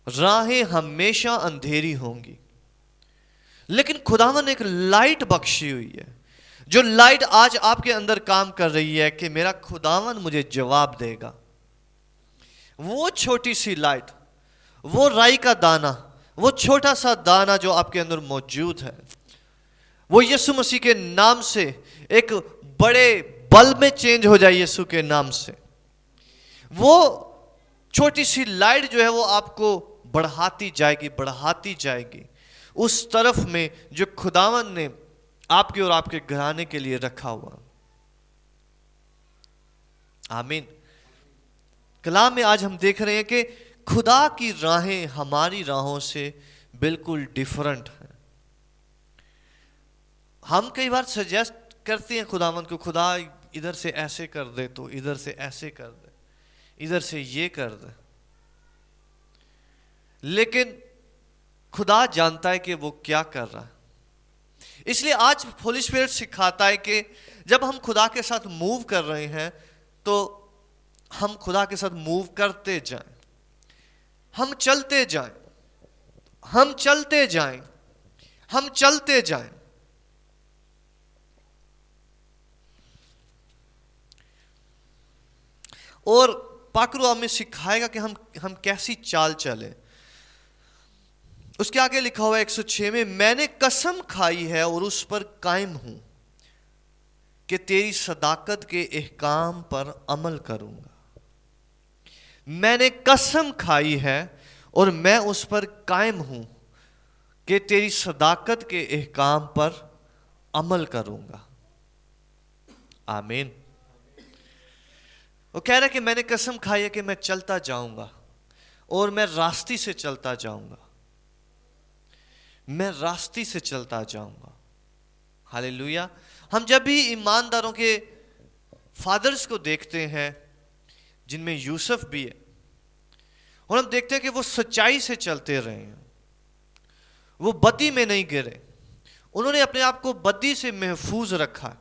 Speaker 1: راہیں ہمیشہ اندھیری ہوں گی, لیکن خداوند نے ایک لائٹ بخشی ہوئی ہے, جو لائٹ آج آپ کے اندر کام کر رہی ہے کہ میرا خداوند مجھے جواب دے گا. وہ چھوٹی سی لائٹ, وہ رائی کا دانہ, وہ چھوٹا سا دانہ جو آپ کے اندر موجود ہے, وہ یسوع مسیح کے نام سے ایک بڑے بلب میں چینج ہو جائے. یسوع کے نام سے وہ چھوٹی سی لائٹ جو ہے وہ آپ کو بڑھاتی جائے گی, بڑھاتی جائے گی اس طرف میں جو خداوند نے آپ کے اور آپ کے گھرانے کے لیے رکھا ہوا. آمین. کلام میں آج ہم دیکھ رہے ہیں کہ خدا کی راہیں ہماری راہوں سے بالکل ڈیفرنٹ ہیں. ہم کئی بار سجیسٹ کرتے ہیں خداوند کو, خدا ادھر سے ایسے کر دے, تو ادھر سے ایسے کر دے, ادھر سے یہ کر دے, لیکن خدا جانتا ہے کہ وہ کیا کر رہا ہے. اس لیے آج ہولی اسپرٹ سکھاتا ہے کہ جب ہم خدا کے ساتھ موو کر رہے ہیں تو ہم خدا کے ساتھ موو کرتے جائیں, ہم چلتے جائیں, ہم چلتے جائیں, ہم چلتے جائیں. اور پاک روح ہمیں سکھائے گا کہ ہم کیسی چال چلیں. اس کے آگے لکھا ہوا ہے 106 میں, میں نے قسم کھائی ہے اور اس پر قائم ہوں کہ تیری صداقت کے احکام پر عمل کروں گا. میں نے قسم کھائی ہے اور میں اس پر قائم ہوں کہ تیری صداقت کے احکام پر عمل کروں گا. آمین. وہ کہہ رہا ہے کہ میں نے قسم کھائی ہے کہ میں چلتا جاؤں گا اور میں راستی سے چلتا جاؤں گا, میں راستی سے چلتا جاؤں گا. ہلیلویا. ہم جب بھی ایمانداروں کے فادرز کو دیکھتے ہیں جن میں یوسف بھی ہے, اور ہم دیکھتے ہیں کہ وہ سچائی سے چلتے رہے ہیں, وہ بدی میں نہیں گرے, انہوں نے اپنے آپ کو بدی سے محفوظ رکھا,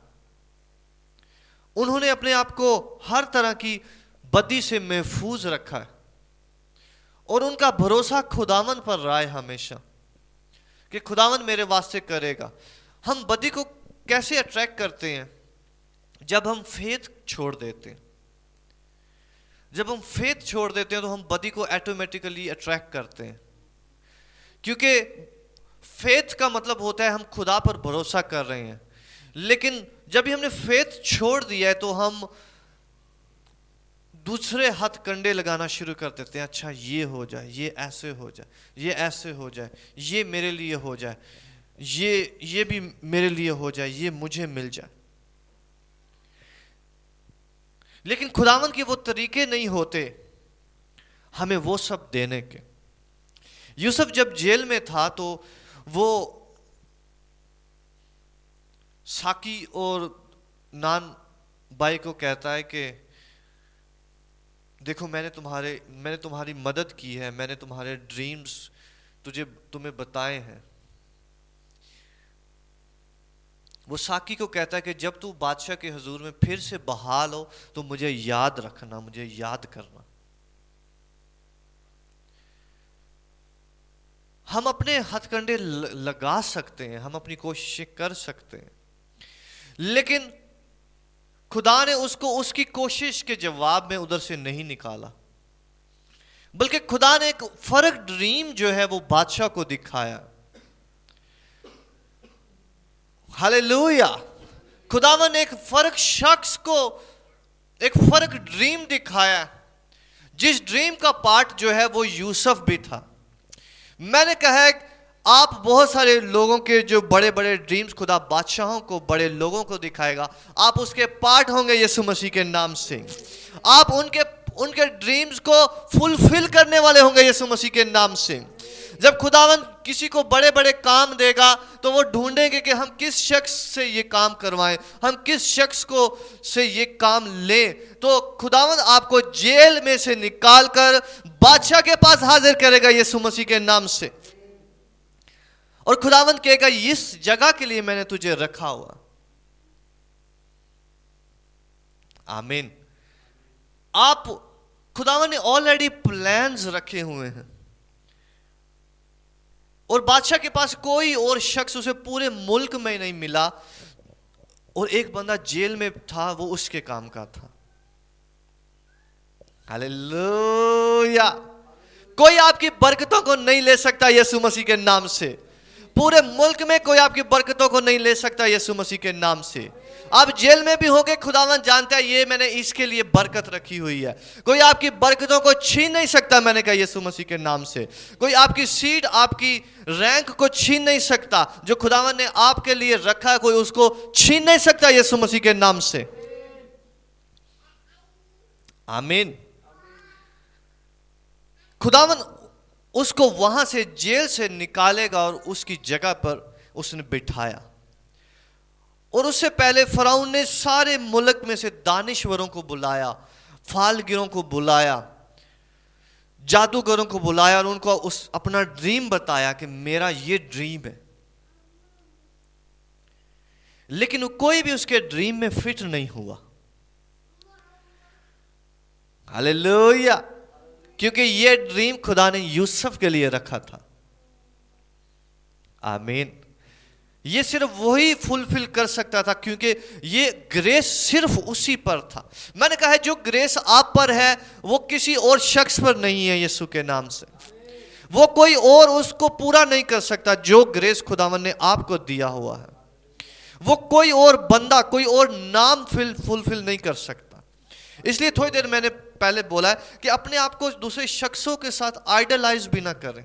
Speaker 1: انہوں نے اپنے آپ کو ہر طرح کی بدی سے محفوظ رکھا ہے, اور ان کا بھروسہ خداوند پر رہا ہے ہمیشہ کہ خداوند میرے واسطے کرے گا. ہم بدی کو کیسے اٹریکٹ کرتے ہیں؟ جب ہم فیتھ چھوڑ دیتے ہیں. جب ہم فیتھ چھوڑ دیتے ہیں تو ہم بدی کو ایٹومیٹیکلی اٹریکٹ کرتے ہیں, کیونکہ فیتھ کا مطلب ہوتا ہے ہم خدا پر بھروسہ کر رہے ہیں. لیکن جب ہم نے فیتھ چھوڑ دیا ہے تو ہم دوسرے ہاتھ کنڈے لگانا شروع کر دیتے ہیں. اچھا یہ ہو جائے, یہ ایسے ہو جائے, یہ ایسے ہو جائے, یہ میرے لیے ہو جائے, یہ بھی میرے لیے ہو جائے, یہ مجھے مل جائے. लेकिन खुदावन के वो तरीके नहीं होते हमें वो सब देने के। यूसुफ जब जेल में था तो वो साकी और नान भाई को कहता है कि देखो मैंने तुम्हारी मदद की है, मैंने तुम्हारे ड्रीम्स तुम्हें बताए हैं। वो साकी को कहता है कि जब तू बादशाह के हुजूर में फिर से बहाल हो तो मुझे याद रखना, मुझे याद करना। हम अपने हथकंडे लगा सकते हैं, हम अपनी कोशिशें कर सकते हैं, लेकिन खुदा ने उसको उसकी कोशिश के जवाब में उधर से नहीं निकाला, बल्कि खुदा ने एक फर्क ड्रीम जो है वो बादशाह को दिखाया। हालेलुया। खुदावन ने एक फर्क शख्स को एक फर्क ड्रीम दिखाया, जिस ड्रीम का पार्ट जो है वो यूसुफ भी था। मैंने कहा है आप बहुत सारे लोगों के जो बड़े बड़े ड्रीम्स खुदा बादशाहों को, बड़े लोगों को दिखाएगा, आप उसके पार्ट होंगे यीशु मसीह के नाम से। आप उनके ड्रीम्स को फुलफिल करने वाले होंगे यीशु मसीह के नाम से। जब खुदावन किसी को बड़े बड़े काम देगा तो वो ढूंढेंगे कि हम किस शख्स से ये काम करवाएं, हम किस शख्स को से ये काम लें। तो खुदावन आपको जेल में से निकाल कर बादशाह के पास हाजिर करेगा यीशु मसीह के नाम से, और खुदावन कहेगा इस जगह के लिए मैंने तुझे रखा हुआ। आमीन। आप खुदावन ने ऑलरेडी प्लान्स रखे हुए हैं, और बादशाह के पास कोई और शख्स उसे पूरे मुल्क में नहीं मिला, और एक बंदा जेल में था, वो उसके काम का था। हालेलुया। कोई आपकी बरकतों को नहीं ले सकता यीशु मसीह के नाम से। पूरे मुल्क में कोई आपकी बरकतों को नहीं ले सकता यीशु मसीह के नाम से। आप जेल में भी होंगे, खुदावन जानता है ये मैंने इसके लिए बरकत रखी हुई है। कोई आपकी बरकतों को छीन नहीं सकता, मैंने कहा यीशु मसीह के नाम से। कोई आपकी सीट, आपकी रैंक को छीन नहीं सकता। जो खुदावन ने आपके लिए रखा है कोई उसको छीन नहीं सकता यीशु मसीह के नाम से। आमीन। खुदावन उसको वहां से जेल से निकालेगा और उसकी जगह पर उसने बिठाया। और उससे पहले फराउन ने सारे मुल्क में से दानिशवरों को बुलाया, फालगिरों को बुलाया, जादूगरों को बुलाया, और उनको अपना ड्रीम बताया कि मेरा ये ड्रीम है। लेकिन कोई भी उसके ड्रीम में फिट नहीं हुआ। हालेलुया। क्योंकि ये ड्रीम खुदा ने यूसुफ के लिए रखा था। आमीन। ये सिर्फ वही फुलफिल कर सकता था, क्योंकि ये ग्रेस सिर्फ उसी पर था। मैंने कहा है जो ग्रेस आप पर है वो किसी और शख्स पर नहीं है यीशु के नाम से। वो कोई और उसको पूरा नहीं कर सकता जो ग्रेस खुदावन ने आपको दिया हुआ है। वो कोई और बंदा, कोई और नाम फुलफिल नहीं कर सकता। इसलिए थोड़ी देर मैंने पहले बोला है कि अपने आप को दूसरे शख्सों के साथ आइडलाइज भी ना करें।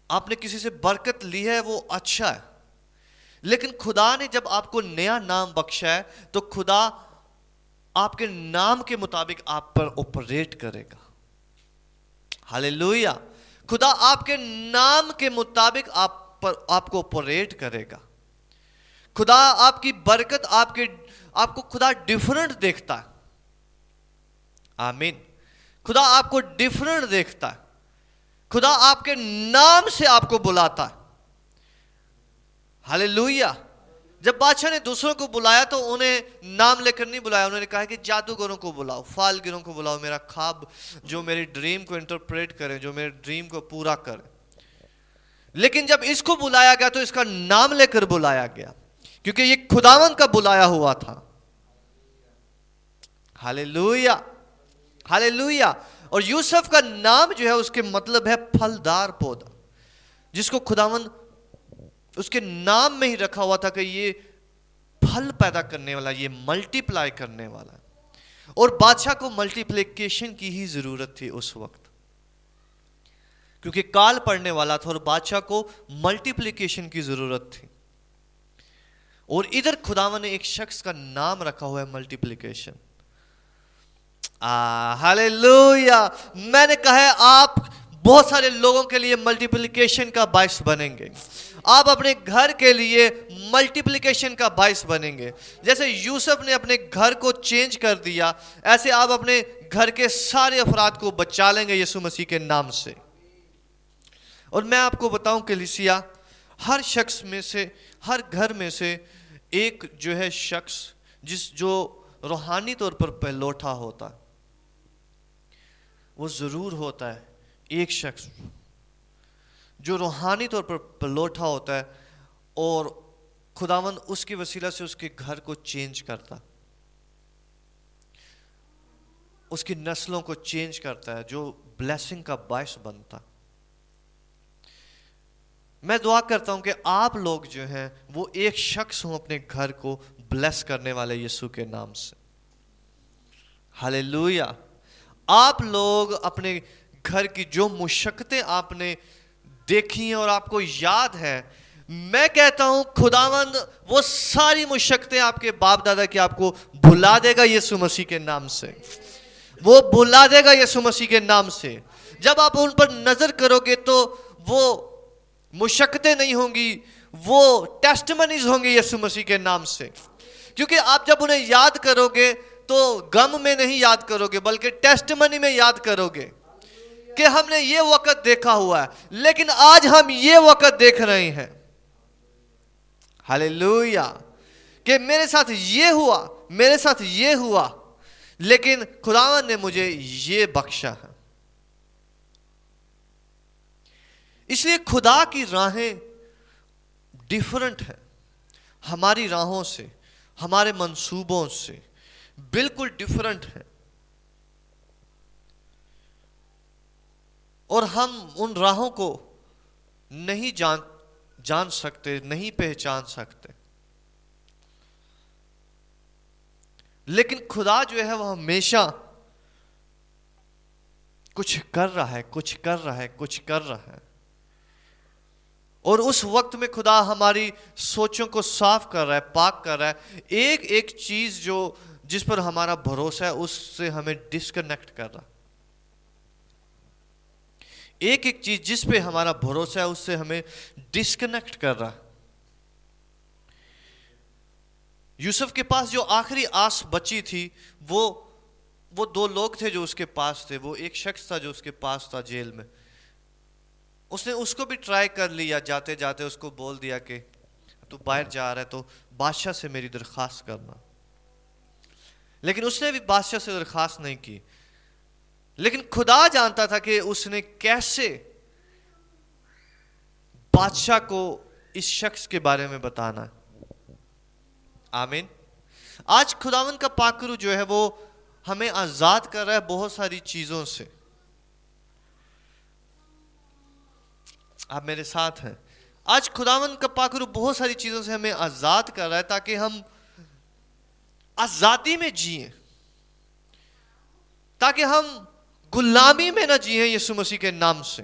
Speaker 1: आपने किसी से बरकत ली है वो अच्छा है, लेकिन खुदा ने जब आपको नया नाम बख्शा है तो खुदा आपके नाम के मुताबिक आप पर ऑपरेट करेगा। हालेलुया। खुदा आपके नाम के मुताबिक आपको ऑपरेट करेगा। खुदा आपकी बरकत, आपको खुदा डिफरेंट देखता है। आमीन। खुदा आपको डिफरेंट देखता है। खुदा आपके नाम से आपको बुलाता है। हालेलुया। जब बादशाह ने दूसरों को बुलाया तो उन्हें नाम लेकर नहीं बुलाया। उन्होंने कहा कि जादूगरों को बुलाओ, फालगिरों को बुलाओ, मेरा ख्वाब जो मेरी ड्रीम को इंटरप्रेट करे, जो मेरे ड्रीम को पूरा करे। लेकिन जब इसको बुलाया गया तो इसका नाम लेकर बुलाया गया, क्योंकि ये खुदावन का बुलाया हुआ था। हालेलुया। हालेलुया। और यूसुफ का नाम जो है उसके मतलब है फलदार पौधा, जिसको खुदावन उसके नाम में ही रखा हुआ था कि ये फल पैदा करने वाला, ये मल्टीप्लाई करने वाला। और बादशाह को मल्टीप्लिकेशन की ही जरूरत थी उस वक्त, क्योंकि काल पड़ने वाला था और बादशाह को मल्टीप्लिकेशन की जरूरत थी। اور ادھر خداوند نے ایک شخص کا نام رکھا ہوا ہے ملٹیپلیکیشن. ہاللویا. میں نے کہا ہے آپ بہت سارے لوگوں کے لیے ملٹیپلیکیشن کا باعث بنیں گے. آپ اپنے گھر کے لیے ملٹیپلیکیشن کا باعث بنیں گے. جیسے یوسف نے اپنے گھر کو چینج کر دیا, ایسے آپ اپنے گھر کے سارے افراد کو بچا لیں گے یسوع مسیح کے نام سے. اور میں آپ کو بتاؤں کلیسیا, ہر شخص میں سے, ہر گھر میں سے ایک جو ہے شخص جو روحانی طور پر پہلوٹا ہوتا, وہ ضرور ہوتا ہے. ایک شخص جو روحانی طور پر پلوٹا ہوتا ہے اور خداوند اس کی وسیلہ سے اس کے گھر کو چینج کرتا, اس کی نسلوں کو چینج کرتا ہے, جو بلیسنگ کا باعث بنتا. میں دعا کرتا ہوں کہ آپ لوگ جو ہیں وہ ایک شخص ہوں اپنے گھر کو بلیس کرنے والے یسوع کے نام سے. ہاللویا. آپ لوگ اپنے گھر کی جو مشقتیں آپ نے دیکھی ہیں اور آپ کو یاد ہے, میں کہتا ہوں خداوند وہ ساری مشقتیں آپ کے باپ دادا کی آپ کو بھلا دے گا یسوع مسیح کے نام سے. وہ بھلا دے گا یسوع مسیح کے نام سے. جب آپ ان پر نظر کرو گے تو وہ مشقتیں نہیں ہوں گی, وہ ٹیسٹمنیز ہوں گی یسوع مسیح کے نام سے. کیونکہ آپ جب انہیں یاد کرو گے تو غم میں نہیں یاد کرو گے بلکہ ٹیسٹمنی میں یاد کرو گے کہ ہم نے یہ وقت دیکھا ہوا ہے, لیکن آج ہم یہ وقت دیکھ رہے ہیں. ہاللویا. کہ میرے ساتھ یہ ہوا, میرے ساتھ یہ ہوا, لیکن خداوند نے مجھے یہ بخشا ہے. اس لیے خدا کی راہیں ڈیفرنٹ ہیں ہماری راہوں سے, ہمارے منصوبوں سے بالکل ڈیفرنٹ ہیں, اور ہم ان راہوں کو نہیں جان سکتے, نہیں پہچان سکتے. لیکن خدا جو ہے وہ ہمیشہ کچھ کر رہا ہے, کچھ کر رہا ہے, کچھ کر رہا ہے. اور اس وقت میں خدا ہماری سوچوں کو صاف کر رہا ہے, پاک کر رہا ہے. ایک ایک چیز جس پر ہمارا بھروسہ ہے اس سے ہمیں ڈسکنیکٹ کر رہا. ایک ایک چیز جس پہ ہمارا بھروسہ ہے اس سے ہمیں ڈسکنیکٹ کر رہا. یوسف کے پاس جو آخری آس بچی تھی وہ دو لوگ تھے جو اس کے پاس تھے. وہ ایک شخص تھا جو اس کے پاس تھا جیل میں. اس نے اس کو بھی ٹرائی کر لیا, جاتے جاتے اس کو بول دیا کہ تو باہر جا رہا ہے تو بادشاہ سے میری درخواست کرنا. لیکن اس نے بھی بادشاہ سے درخواست نہیں کی. لیکن خدا جانتا تھا کہ اس نے کیسے بادشاہ کو اس شخص کے بارے میں بتانا. آمین. آج خداوند کا پاک روح جو ہے وہ ہمیں آزاد کر رہا ہے بہت ساری چیزوں سے. آپ میرے ساتھ ہیں. آج خداوند کا پاک روح بہت ساری چیزوں سے ہمیں آزاد کر رہا ہے تاکہ ہم آزادی میں جئیں, تاکہ ہم غلامی میں نہ جئیں یسوع مسیح کے نام سے.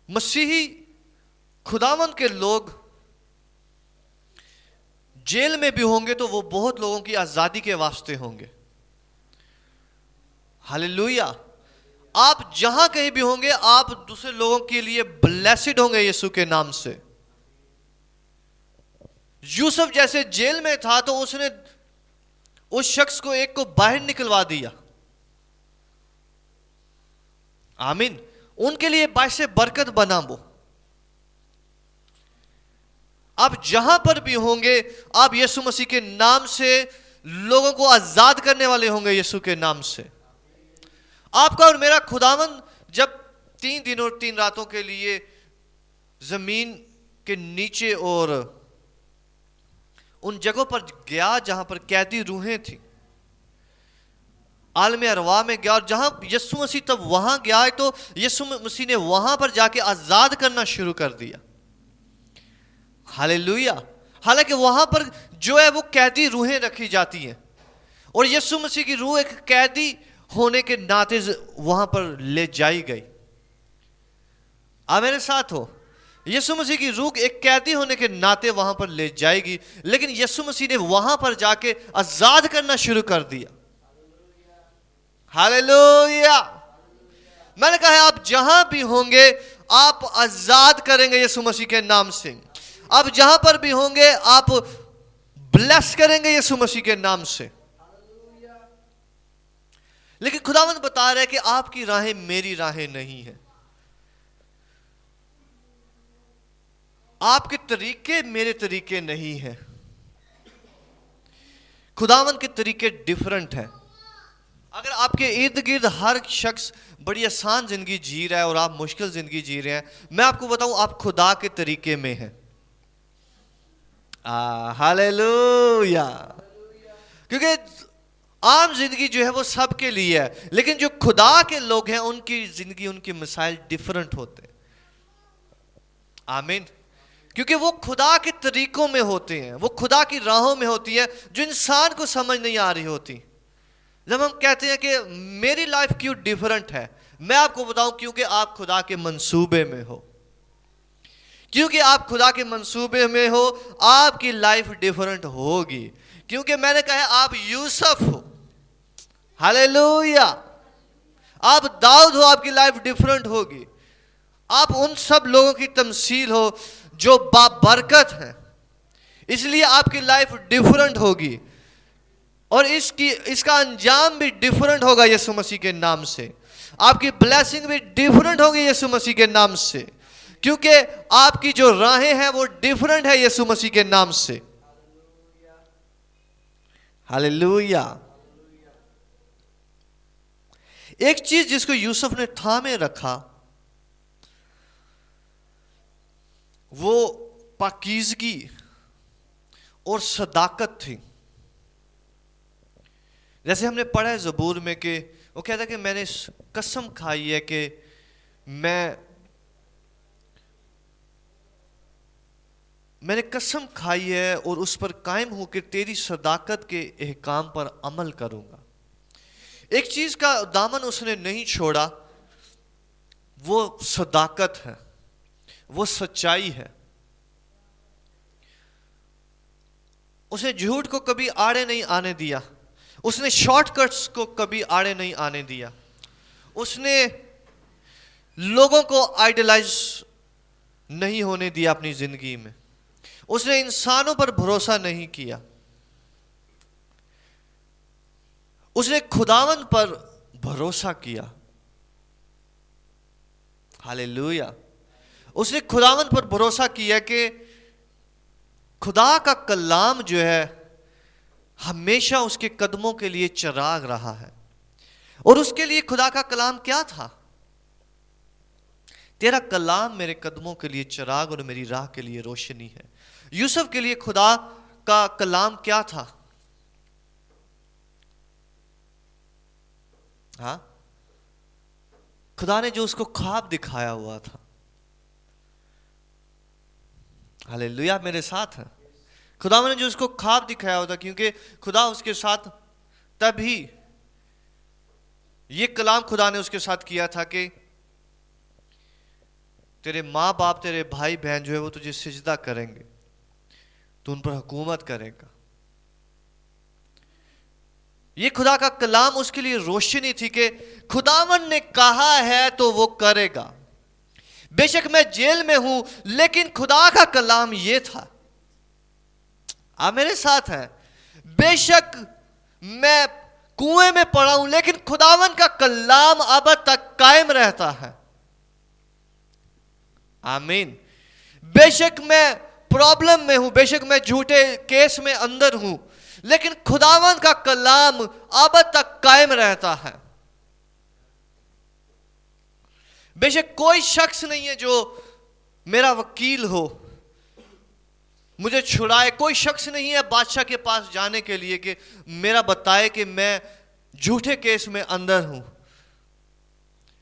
Speaker 1: مسیحی خداوند کے لوگ جیل میں بھی ہوں گے تو وہ بہت لوگوں کی آزادی کے واسطے ہوں گے. ہاللویا. آپ جہاں کہیں بھی ہوں گے آپ دوسرے لوگوں کے لیے بلیسڈ ہوں گے یسوع کے نام سے. یوسف جیسے جیل میں تھا تو اس نے اس شخص کو ایک کو باہر نکلوا دیا. آمین. ان کے لیے باعث برکت بنا وہ. آپ جہاں پر بھی ہوں گے آپ یسوع مسیح کے نام سے لوگوں کو آزاد کرنے والے ہوں گے یسوع کے نام سے. آپ کا اور میرا خداوند جب 3 دن اور 3 راتوں کے لیے زمین کے نیچے اور ان جگہوں پر گیا جہاں پر قیدی روحیں تھیں, عالم ارواح میں گیا, اور جہاں یسوع مسیح تب وہاں گیا ہے تو یسوع مسیح نے وہاں پر جا کے آزاد کرنا شروع کر دیا. ہاللویا. حالانکہ وہاں پر جو ہے وہ قیدی روحیں رکھی جاتی ہیں اور یسوع مسیح کی روح ایک قیدی ہونے کے ناطے وہاں پر لے جائی گئی. आप मेरे साथ हो? यीशु मसीह की रूह एक कैदी होने के नाते वहां पर ले जाएगी, लेकिन यीशु मसीह ने वहां पर जाके आजाद करना शुरू कर दिया। हालेलुया। मैंने कहा है आप जहां भी होंगे आप आजाद करेंगे यीशु मसीह के नाम से। आप जहां पर भी होंगे आप ब्लेस करेंगे यीशु मसीह के नाम से। लेकिन खुदावंद बता रहा है कि आपकी राहें मेरी राहें नहीं है, आपके तरीके मेरे तरीके नहीं है। खुदावंद के तरीके डिफरेंट हैं। अगर आपके इर्द गिर्द हर शख्स बड़ी आसान जिंदगी जी रहा है और आप मुश्किल जिंदगी जी रहे हैं, मैं आपको बताऊं आप खुदा के तरीके में हैं। हालेलुया। क्योंकि आम जिंदगी जो है वो सबके लिए है, लेकिन जो खुदा के लोग हैं उनकी जिंदगी, उनके मसाइल डिफरेंट होते हैं। आमीन। क्योंकि वो खुदा के तरीकों में होते हैं, वो खुदा की राहों में होती है जो इंसान को समझ नहीं आ रही होती। जब हम कहते हैं कि मेरी लाइफ क्यों डिफरेंट है, मैं आपको बताऊं क्योंकि आप खुदा के मंसूबे में हो। क्योंकि आप खुदा के मंसूबे में हो, आपकी लाइफ डिफरेंट होगी। क्योंकि मैंने कहा आप यूसुफ हो, हालेलुया। आप दाऊद हो, आपकी लाइफ डिफरेंट होगी। आप उन सब लोगों की तमसील हो जो बाबरकत हैं, इसलिए आपकी लाइफ डिफरेंट होगी और इसका अंजाम भी डिफरेंट होगा यीशु मसीह के नाम से। आपकी ब्लेसिंग भी डिफरेंट होगी यीशु मसीह के नाम से, क्योंकि आपकी जो राहें हैं वो डिफरेंट है यीशु मसीह के नाम से। हालेलुया। एक चीज जिसको यूसुफ ने थामे रखा वो पाकीज़गी और सदाकत थी। जैसे हमने पढ़ा है ज़बूर में कि वो कहता है कि मैंने कसम खाई है कि मैंने कसम खाई है और उस पर कायम हूं कि तेरी सदाकत के अहकाम पर अमल करूंगा। एक चीज का दामन उसने नहीं छोड़ा, वो सदाकत है, वो सच्चाई है। उसने झूठ को कभी आड़े नहीं आने दिया, उसने शॉर्टकट्स को कभी आड़े नहीं आने दिया, उसने लोगों को आइडलाइज नहीं होने दिया अपनी जिंदगी में, उसने इंसानों पर भरोसा नहीं किया, उसने खुदावंद पर भरोसा किया। हालेलुया। उसने खुदावंद पर भरोसा किया कि खुदा का कलाम जो है हमेशा उसके कदमों के लिए चिराग रहा है। और उसके लिए खुदा का कलाम क्या था? तेरा कलाम मेरे कदमों के लिए चिराग और मेरी राह के लिए रोशनी है। यूसुफ के लिए खुदा का कलाम क्या था? हाँ, खुदा ने जो उसको ख्वाब दिखाया हुआ था। हालेलुया, मेरे साथ है। खुदा ने जो उसको ख्वाब दिखाया हुआ था, क्योंकि खुदा उसके साथ तभी ये कलाम खुदा ने उसके साथ किया था कि तेरे माँ बाप, तेरे भाई बहन जो है वो तुझे सिजदा करेंगे, तू उन पर हुकूमत करेगा। ये खुदा का कलाम उसके लिए रोशनी थी कि खुदावन ने कहा है तो वो करेगा। बेशक मैं जेल में हूं, लेकिन खुदा का कलाम ये था। आप मेरे साथ हैं। बेशक मैं कुएं में पड़ा हूं, लेकिन खुदावन का कलाम अब तक कायम रहता है। आमीन। बेशक मैं प्रॉब्लम में हूं, बेशक मैं झूठे केस में अंदर हूं, लेकिन खुदावन का कलाम अब तक कायम रहता है। बेशक कोई शख्स नहीं है जो मेरा वकील हो, मुझे छुड़ाए। कोई शख्स नहीं है बादशाह के पास जाने के लिए कि मेरा बताए कि मैं झूठे केस में अंदर हूं,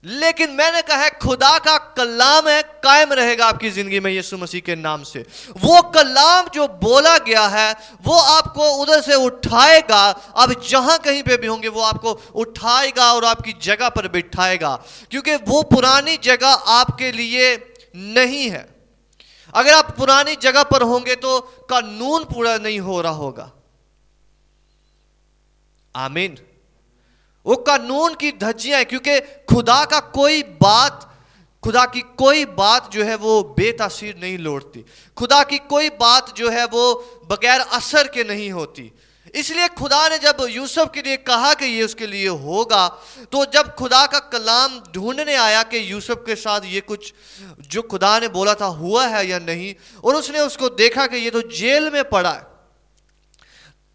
Speaker 1: लेकिन मैंने कहा है खुदा का कलाम है, कायम रहेगा आपकी जिंदगी में यीशु मसीह के नाम से। वो कलाम जो बोला गया है वो आपको उधर से उठाएगा। आप जहां कहीं पे भी होंगे वो आपको उठाएगा और आपकी जगह पर बिठाएगा, क्योंकि वो पुरानी जगह आपके लिए نہیں ہے. اگر آپ پرانی جگہ پر ہوں گے تو قانون پورا نہیں ہو رہا ہوگا. آمین. وہ قانون کی دھجیاں ہیں, کیونکہ خدا کی کوئی بات جو ہے وہ بے تاثیر نہیں لوٹتی. خدا کی کوئی بات جو ہے وہ بغیر اثر کے نہیں ہوتی. اس لیے خدا نے جب یوسف کے لیے کہا کہ یہ اس کے لیے ہوگا, تو جب خدا کا کلام ڈھونڈنے آیا کہ یوسف کے ساتھ یہ کچھ جو خدا نے بولا تھا ہوا ہے یا نہیں, اور اس نے اس کو دیکھا کہ یہ تو جیل میں پڑا ہے,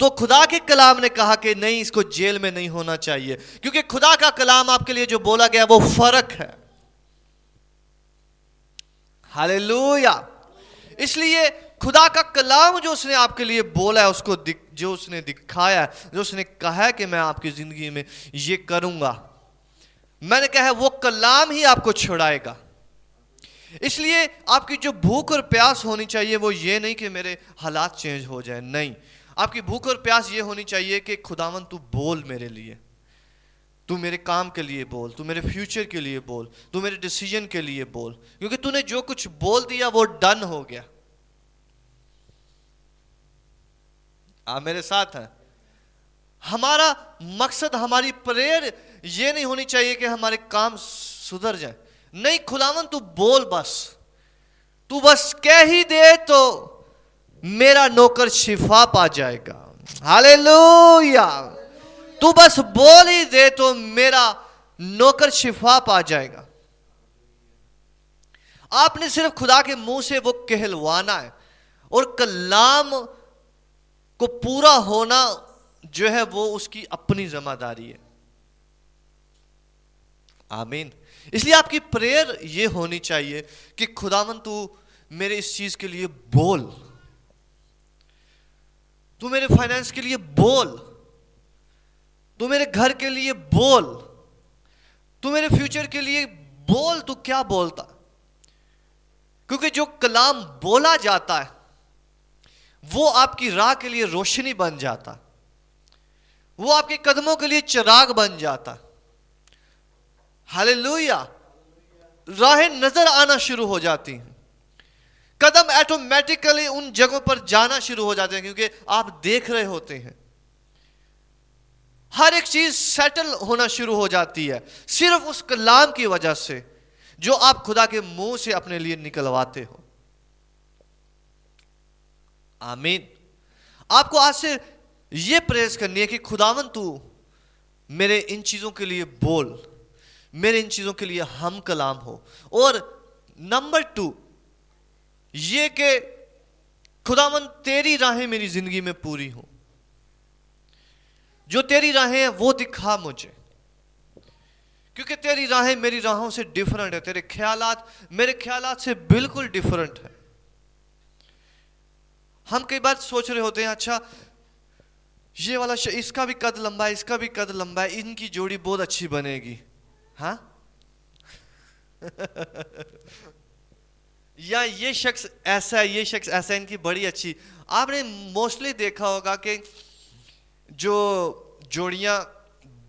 Speaker 1: تو خدا کے کلام نے کہا کہ نہیں, اس کو جیل میں نہیں ہونا چاہیے, کیونکہ خدا کا کلام آپ کے لیے جو بولا گیا وہ فرق ہے. ہاللویا. اس لیے خدا کا کلام جو اس نے آپ کے لیے بولا ہے, اس کو جو اس نے دکھایا ہے, جو اس نے کہا ہے کہ میں آپ کی زندگی میں یہ کروں گا, میں نے کہا ہے وہ کلام ہی آپ کو چھڑائے گا. اس لیے آپ کی جو بھوک اور پیاس ہونی چاہیے وہ یہ نہیں کہ میرے حالات چینج ہو جائیں, نہیں. آپ کی بھوک اور پیاس یہ ہونی چاہیے کہ خداوند تو بول میرے لیے, تو میرے کام کے لیے بول, تو میرے فیوچر کے لیے بول, تو میرے ڈیسیجن کے لیے بول, کیونکہ تو نے جو کچھ بول دیا وہ ڈن ہو گیا. آپ میرے ساتھ ہیں. ہمارا مقصد, ہماری پریئر یہ نہیں ہونی چاہیے کہ ہمارے کام سدھر جائیں, نہیں. خداوند تو بول, تو بس کہہ ہی دے تو میرا نوکر شفا پا جائے گا. ہاللویا. تو بس بول ہی دے تو میرا نوکر شفا پا جائے گا. آپ نے صرف خدا کے منہ سے وہ کہلوانا ہے, اور کلام کو پورا ہونا جو ہے وہ اس کی اپنی ذمہ داری ہے. آمین. اس لیے آپ کی پریئر یہ ہونی چاہیے کہ خداوند تو میرے اس چیز کے لیے بول, تو میرے فائنانس کے لیے بول, تو میرے گھر کے لیے بول, تو میرے فیوچر کے لیے بول. تو کیا بولتا, کیونکہ جو کلام بولا جاتا ہے وہ آپ کی راہ کے لیے روشنی بن جاتا, وہ آپ کے قدموں کے لیے چراغ بن جاتا. ہاللویا. راہیں نظر آنا شروع ہو جاتی ہیں, قدم ایٹومیٹیکلی ان جگہوں پر جانا شروع ہو جاتے ہیں, کیونکہ آپ دیکھ رہے ہوتے ہیں. ہر ایک چیز سیٹل ہونا شروع ہو جاتی ہے صرف اس کلام کی وجہ سے جو آپ خدا کے منہ سے اپنے لیے نکلواتے ہو. آمین. آپ کو آج سے یہ پریز کرنی ہے کہ خداوند تو میرے ان چیزوں کے لیے بول, میرے ان چیزوں کے لیے ہم کلام ہو. اور نمبر 2 یہ کہ خداوند تیری راہیں میری زندگی میں پوری ہوں, جو تیری راہیں ہیں وہ دکھا مجھے, کیونکہ تیری راہیں میری راہوں سے ڈیفرنٹ ہے, تیرے خیالات میرے خیالات سے بالکل ڈیفرنٹ ہے. ہم کئی بار سوچ رہے ہوتے ہیں اچھا یہ والا اس کا بھی قد لمبا ہے, اس کا بھی قد لمبا ہے, ان کی جوڑی بہت اچھی بنے گی. ہاں یا یہ شخص ایسا ہے, یہ شخص ایسا ہے, ان کی بڑی اچھی. آپ نے موسٹلی دیکھا ہوگا کہ جو جوڑیاں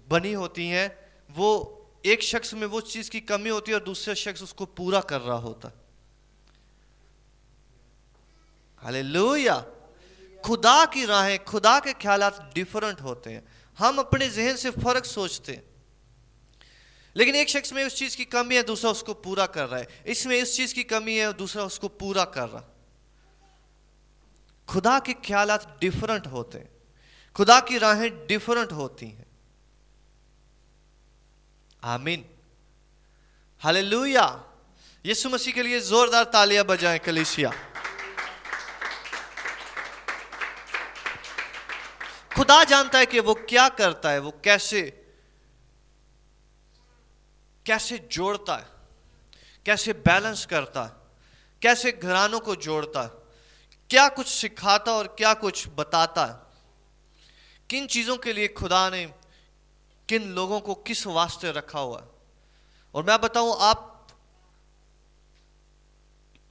Speaker 1: بنی ہوتی ہیں وہ ایک شخص میں وہ چیز کی کمی ہوتی ہے اور دوسرا شخص اس کو پورا کر رہا ہوتا. ہاللویا. خدا کی راہیں, خدا کے خیالات ڈیفرنٹ ہوتے ہیں. ہم اپنے ذہن سے فرق سوچتے ہیں, لیکن ایک شخص میں اس چیز کی کمی ہے, دوسرا اس کو پورا کر رہا ہے. اس میں اس چیز کی کمی ہے, دوسرا اس کو پورا کر رہا. خدا کے خیالات ڈیفرنٹ ہوتے ہیں, خدا کی راہیں ڈیفرنٹ ہوتی ہیں. آمین. ہاللویا. یسوع مسیح کے لیے زوردار تالیاں بجائیں کلیسیا. خدا جانتا ہے کہ وہ کیا کرتا ہے, وہ کیسے جوڑتا ہے, کیسے بیلنس کرتا ہے, کیسے گھرانوں کو جوڑتا ہے, کیا کچھ سکھاتا اور کیا کچھ بتاتا ہے, کن چیزوں کے لیے خدا نے کن لوگوں کو کس واسطے رکھا ہوا ہے. اور میں بتاؤں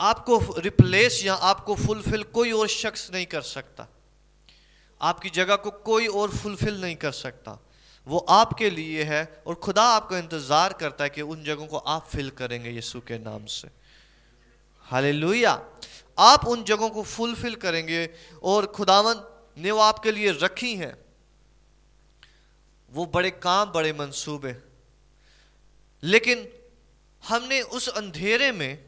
Speaker 1: آپ کو ریپلیس یا آپ کو فلفل کوئی اور شخص نہیں کر سکتا, آپ کی جگہ کو کوئی اور فلفل نہیں کر سکتا. وہ آپ کے لیے ہے اور خدا آپ کو انتظار کرتا ہے کہ ان جگہوں کو آپ فل کریں گے یسوع کے نام سے. हालेलुया। आप उन जगहों को फुलफिल करेंगे और खुदावन ने वो आपके लिए रखी हैं, वो बड़े काम, बड़े मंसूबे। लेकिन हमने उस अंधेरे में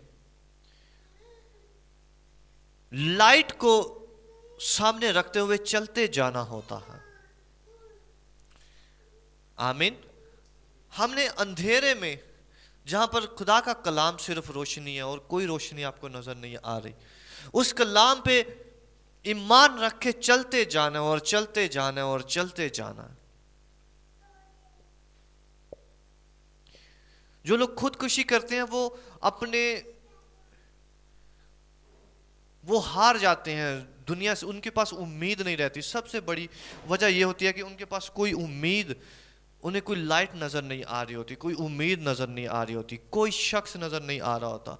Speaker 1: लाइट को सामने रखते हुए चलते जाना होता है। आमीन। हमने अंधेरे में, जहां पर खुदा का कलाम सिर्फ रोशनी है और कोई रोशनी आपको नजर नहीं आ रही, उस कलाम पे ईमान रख के चलते जाना और चलते जाना और चलते जाना। जो लोग खुदकुशी करते हैं वो हार जाते हैं दुनिया से, उनके पास उम्मीद नहीं रहती। सबसे बड़ी वजह यह होती है कि उनके पास कोई उम्मीद, उन्हें कोई लाइट नजर नहीं आ रही होती, कोई उम्मीद नजर नहीं आ रही होती, कोई शख्स नजर नहीं आ रहा होता।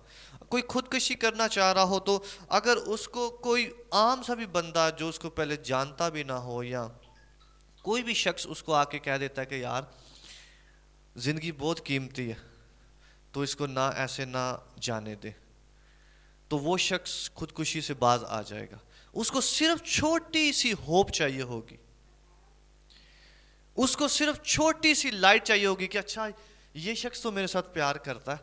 Speaker 1: कोई खुदकुशी करना चाह रहा हो तो अगर उसको कोई आम सा भी बंदा जो उसको पहले जानता भी ना हो, या कोई भी शख्स उसको आके कह देता है कि यार जिंदगी बहुत कीमती है तो इसको ना ऐसे ना जाने दे, तो वो शख्स खुदकुशी से बाज आ जाएगा। उसको सिर्फ छोटी सी होप चाहिए होगी, उसको सिर्फ छोटी सी लाइट चाहिए होगी कि अच्छा ये शख्स तो मेरे साथ प्यार करता है,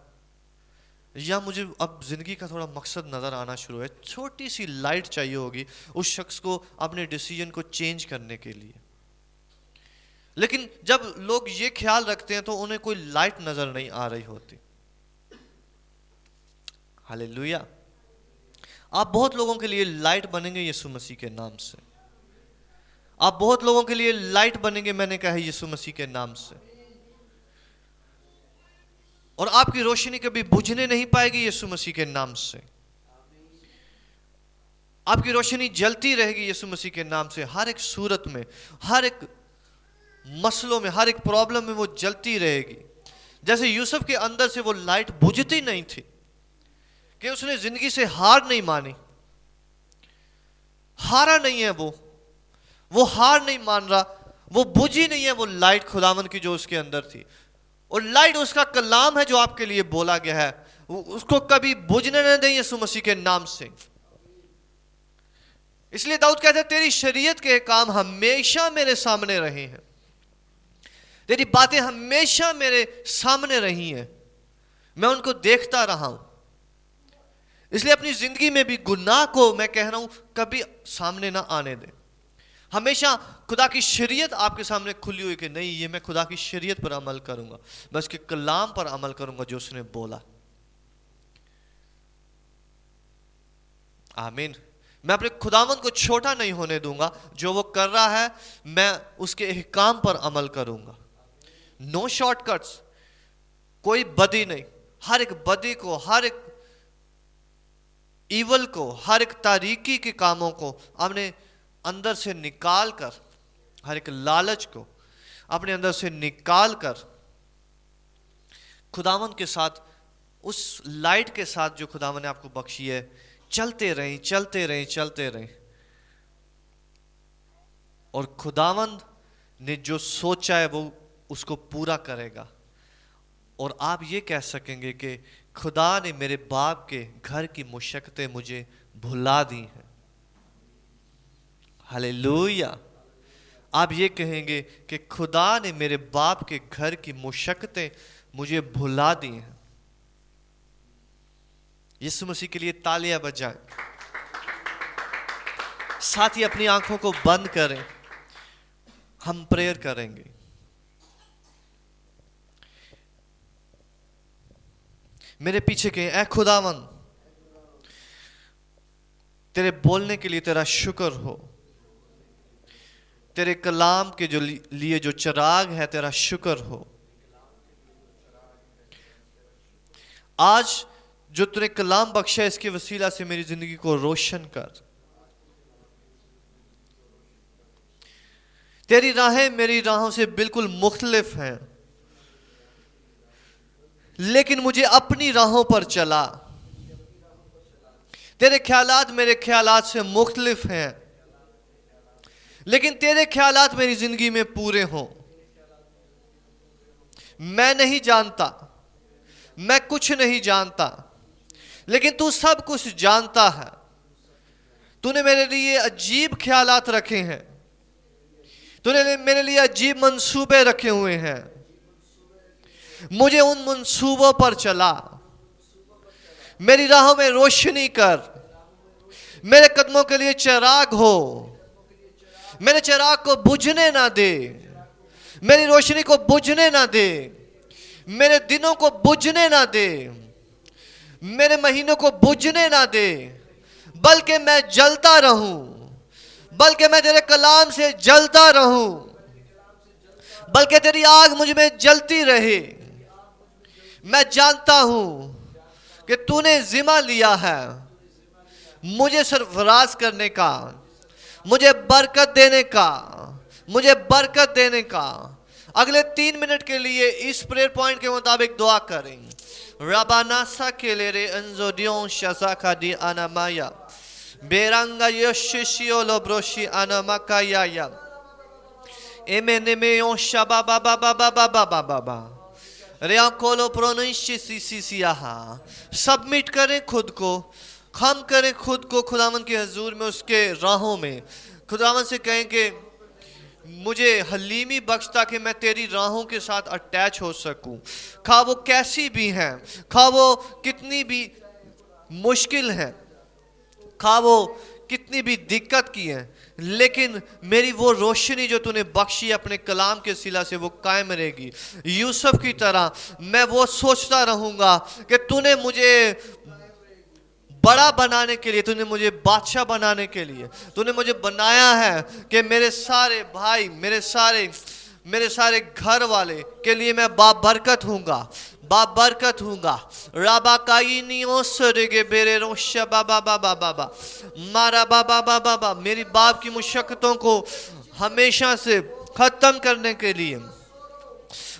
Speaker 1: या मुझे अब जिंदगी का थोड़ा मकसद नजर आना शुरू है। छोटी सी लाइट चाहिए होगी उस शख्स को अपने डिसीजन को चेंज करने के लिए। लेकिन जब लोग ये ख्याल रखते हैं तो उन्हें कोई लाइट नजर नहीं आ रही होती। हालेलुया। आप बहुत लोगों के लिए लाइट बनेंगे यीशु मसीह के नाम से। आप बहुत लोगों के लिए लाइट बनेंगे, मैंने कहा यीशु मसीह के नाम से। और आपकी रोशनी कभी बुझने नहीं पाएगी यीशु मसीह के नाम से। आपकी रोशनी जलती रहेगी यीशु मसीह के नाम से। हर एक सूरत में, हर एक मसलों में, हर एक प्रॉब्लम में वो जलती रहेगी। जैसे यूसुफ के अंदर से वो लाइट बुझती नहीं थी कि उसने जिंदगी से हार नहीं मानी, हारा नहीं है वो हार नहीं मान रहा, वो बुझी नहीं है वो लाइट खुदावंद की जो उसके अंदर थी। और लाइट उसका कलाम है जो आपके लिए बोला गया है, उसको कभी बुझने न दें यीशु मसीह के नाम से। इसलिए दाऊद कहते हैं तेरी शरीयत के काम हमेशा मेरे सामने रहे हैं, तेरी बातें हमेशा मेरे सामने रही हैं, मैं उनको देखता रहा हूं। इसलिए अपनी जिंदगी में भी गुनाह को मैं कह रहा हूं कभी सामने ना आने दे। हमेशा खुदा की शरीयत आपके सामने खुली हुई कि नहीं, ये मैं खुदा की शरीयत पर अमल करूंगा, मैं उसके कलाम पर अमल करूंगा जो उसने बोला। आमीन। मैं अपने खुदावंद को छोटा नहीं होने दूंगा, जो वो कर रहा है मैं उसके अहकाम पर अमल करूंगा। नो शॉर्टकट्स, कोई बदी नहीं। हर एक बदी को, हर एक ईवल को, हर एक तारीकी के कामों को अपने अंदर से निकाल कर, हर एक लालच को अपने अंदर से निकाल कर खुदावंद के साथ, उस लाइट के साथ जो खुदावंद ने आपको बख्शी है, चलते रहें, चलते रहें, चलते रहें। और खुदावंद ने जो सोचा है वो उसको पूरा करेगा। और आप ये कह सकेंगे कि खुदा ने मेरे बाप के घर की मुशक्कतें मुझे भुला दी हैं। हालेलुया। आप ये कहेंगे कि खुदा ने मेरे बाप के घर की मुशक्कतें मुझे भुला दी हैं। यीशु मसीह के लिए तालियां बजाएं। साथ ही अपनी आंखों को बंद करें, हम प्रेयर करेंगे। मेरे पीछे कहें, ऐ खुदावंद तेरे बोलने के लिए तेरा शुक्र हो, तेरे कलाम के जो लिए जो चिराग है तेरा शुक्र हो। आज जो तूने कलाम बख्शा है इसके वसीला से मेरी जिंदगी को रोशन कर। तेरी राहें मेरी राहों से बिल्कुल मुख्तलिफ हैं, लेकिन मुझे अपनी राहों पर चला। तेरे ख्यालात मेरे ख्यालात से मुख्तलिफ हैं, लेकिन तेरे ख्यालात मेरी जिंदगी में पूरे हों। मैं नहीं जानता, मैं कुछ नहीं जानता, लेकिन तू सब कुछ जानता है। तूने मेरे लिए अजीब ख्यालात रखे हैं, तूने मेरे लिए अजीब मंसूबे रखे हुए हैं। मुझे उन मंसूबों पर चला, मेरी राहों में रोशनी कर, मेरे कदमों के लिए चिराग हो, मेरे चिराग को बुझने ना दे, मेरी रोशनी को बुझने ना दे, मेरे दिनों को बुझने ना दे, मेरे महीनों को बुझने ना दे, बल्कि मैं जलता रहूं, बल्कि मैं तेरे कलाम से जलता रहूं, बल्कि तेरी आग मुझ में जलती रहे। मैं जानता हूं कि तूने जिम्मा लिया है मुझे सरफराज करने का, मुझे बरकत देने का, मुझे बरकत देने का। अगले 3 मिनट के लिए इस प्रेयर पॉइंट के मुताबिक दुआ करें। रबानासा के लेरे अंजोडियों शज़ाका दी अनामाया बेरंगा योशिशियो लोब्रोशी अनामाकाया एमेनेमेयों शबा बाबा बाबा बाबा बाबा रियांकोलो प्रोनिशी सीसीसियाहा। सबमिट करें खुद को, खम करें खुद को खुदावन के हजूर में, उसके राहों में। खुदावन से कहें कि मुझे हलीमी बख्श ताकि मैं तेरी राहों के साथ अटैच हो सकूं, खा वो कैसी भी हैं, खा वो कितनी भी मुश्किल हैं, खा वो कितनी भी दिक्कत की है, लेकिन मेरी वो रोशनी जो तूने बख्शी अपने कलाम के सिला से वो कायम रहेगी। यूसुफ की तरह मैं वो सोचता रहूंगा कि तूने मुझे बड़ा बनाने के लिए, तूने मुझे बादशाह बनाने के लिए तूने मुझे बनाया है कि मेरे सारे भाई, मेरे सारे घर वाले के लिए मैं बाबरकत हूँगा, बाबरकत हूँगा। राबा काइनियों सरेगे बेरे रोशा बाबा बाबा बाबा मारा बाबा बाबा बाबा मेरी बाप की मुशक्कतों को हमेशा से ख़त्म करने के लिए।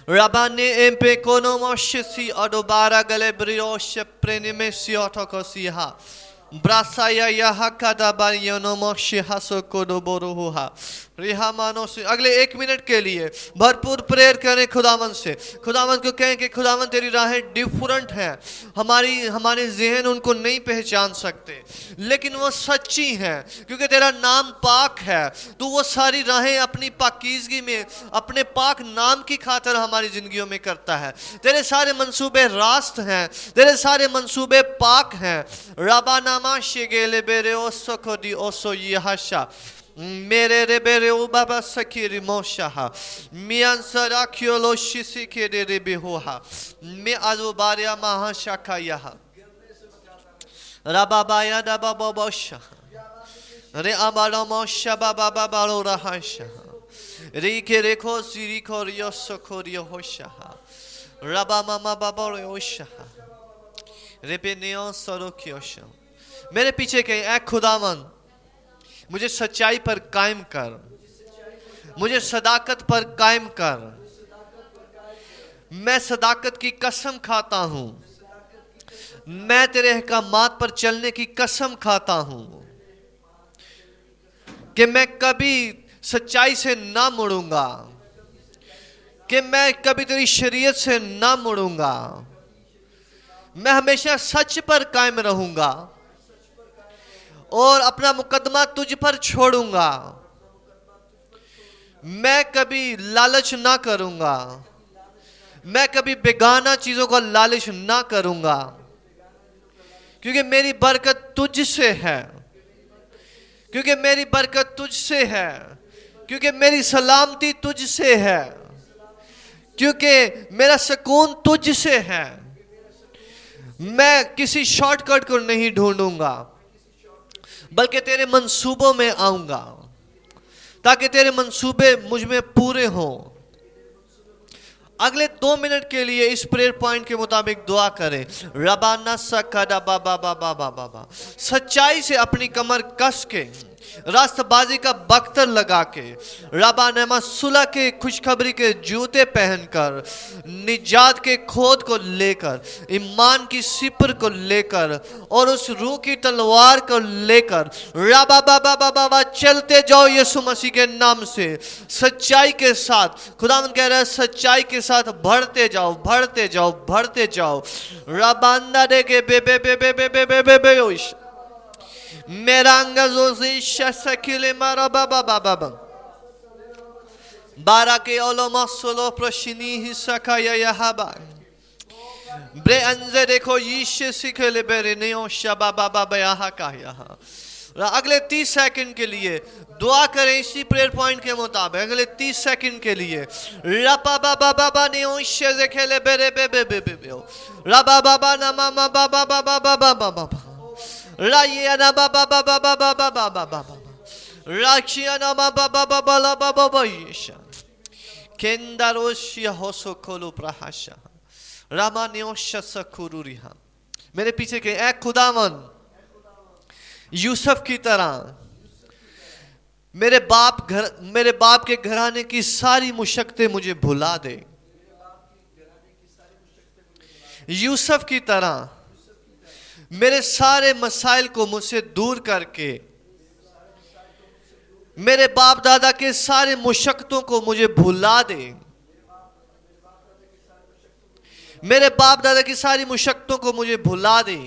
Speaker 1: Rabane empe konomoshisi adobara galebrioshe prenimesi otokosiha. Brasaya yahakada baryonomoshi hasokodoboruha. रिहामानों से अगले 1 मिनट के लिए भरपूर प्रेयर करें खुदावन से। खुदावन को कहें कि खुदावन तेरी राहें डिफरेंट हैं, हमारे ज़हन उनको नहीं पहचान सकते, लेकिन वो सच्ची हैं क्योंकि तेरा नाम पाक है। तू वो सारी राहें अपनी पाकीज़गी में, अपने पाक नाम की खातिर हमारी ज़िंदगियों में करता है। तेरे सारे मंसूबे रास्त हैं, तेरे सारे मंसूबे पाक हैं। रबानामा शेगेले बेरे ओसो खोदी ओसो यहाशा मेरे रे बेरे उबाबा सकीरी मोशाहा मियान सराखियोलो शिसी के रे रे बेहोहा मे आजुबारिया महाशाखा यहा रबाबाया दबा बोशा रे अबालो मोशा बाबा बाबा लो रहाशा रे के रेखो सिरी को रियोसो को रियो होशाहा रबा मामा बाबा रियोशाहा रे पे नियों सरो कियोशा। मेरे पीछे कहीं ऐ खुदावन मुझे सच्चाई पर कायम कर, मुझे सदाकत पर कायम कर। मैं सदाकत की कसम खाता हूँ, मैं तेरे अहकामात पर चलने की कसम खाता हूँ कि मैं कभी सच्चाई से ना मुड़ूंगा, कि मैं कभी तेरी शरीयत से ना मुड़ूंगा। मैं हमेशा सच पर कायम रहूंगा और अपना मुकदमा तुझ पर छोड़ूंगा। मैं कभी लालच ना करूंगा, मैं कभी बेगाना चीजों का लालच ना करूंगा, क्योंकि मेरी बरकत तुझसे है, क्योंकि मेरी बरकत तुझसे है, क्योंकि मेरी सलामती तुझसे है, क्योंकि मेरा सुकून तुझसे है। मैं किसी शॉर्टकट को नहीं ढूंढूंगा, बल्कि तेरे मंसूबों में आऊंगा ताकि तेरे मंसूबे मुझ में पूरे हों। अगले 2 मिनट के लिए इस प्रेयर पॉइंट के मुताबिक दुआ करें। रबाना सकदा बाबा बाबा बाबा सच्चाई से अपनी कमर कस के रास्तबाजी का बख्तर लगा के, रबा नेमा सुलह के खुशखबरी के जूते पहनकर, निजात के खोद को लेकर, ईमान की सिपर को लेकर और उस रूह की तलवार को लेकर रबा बाबा बाबा चलते जाओ यीशु मसीह के नाम से, सच्चाई के साथ। खुदावंद कह रहा है सच्चाई के साथ बढ़ते जाओ, बढ़ते जाओ, बढ़ते जाओ। रबांदा दे के बे बे बे बे बे बे बे बे बे ओश मेरांगा जोशी शसकिले मारा बाबा बाबा बाबा बारा के ओलोमा सोलो प्रशिनी हिस्सा या हबा ब्रे अंजे देखो यीशु सिखले बेरे नेओ शबा बाबा बया का यहाँ। अगले 30 सेकंड के लिए दुआ करें इसी प्रेयर पॉइंट के मुताबिक। अगले 30 सेकंड के लिए रपा बाबा बाबा नेओ शे खेले बेरे बे बे बे बे रबा बाबा नमा बाबा बाबा बाबा बाबा बाबा रायना बाबा बाबा बाबा बाबा बाबा राक्षियाना बाबा बाबा बाबा बाबा यीशा केंदारोशिया होसो कोलो प्रहाशा रामान्योशा सकुरुरिहा। मेरे पीछे के ए खुदावन यूसुफ की तरह मेरे बाप के घराने की सारी मुशक्कतें मुझे भुला दे। यूसुफ की तरह मेरे सारे मसाइल को मुझसे दूर करके मेरे बाप दादा के सारे मुशक्कतों को मुझे भुला दे। मेरे बाप दादा की सारी मुशक्कतों को मुझे भुला दे,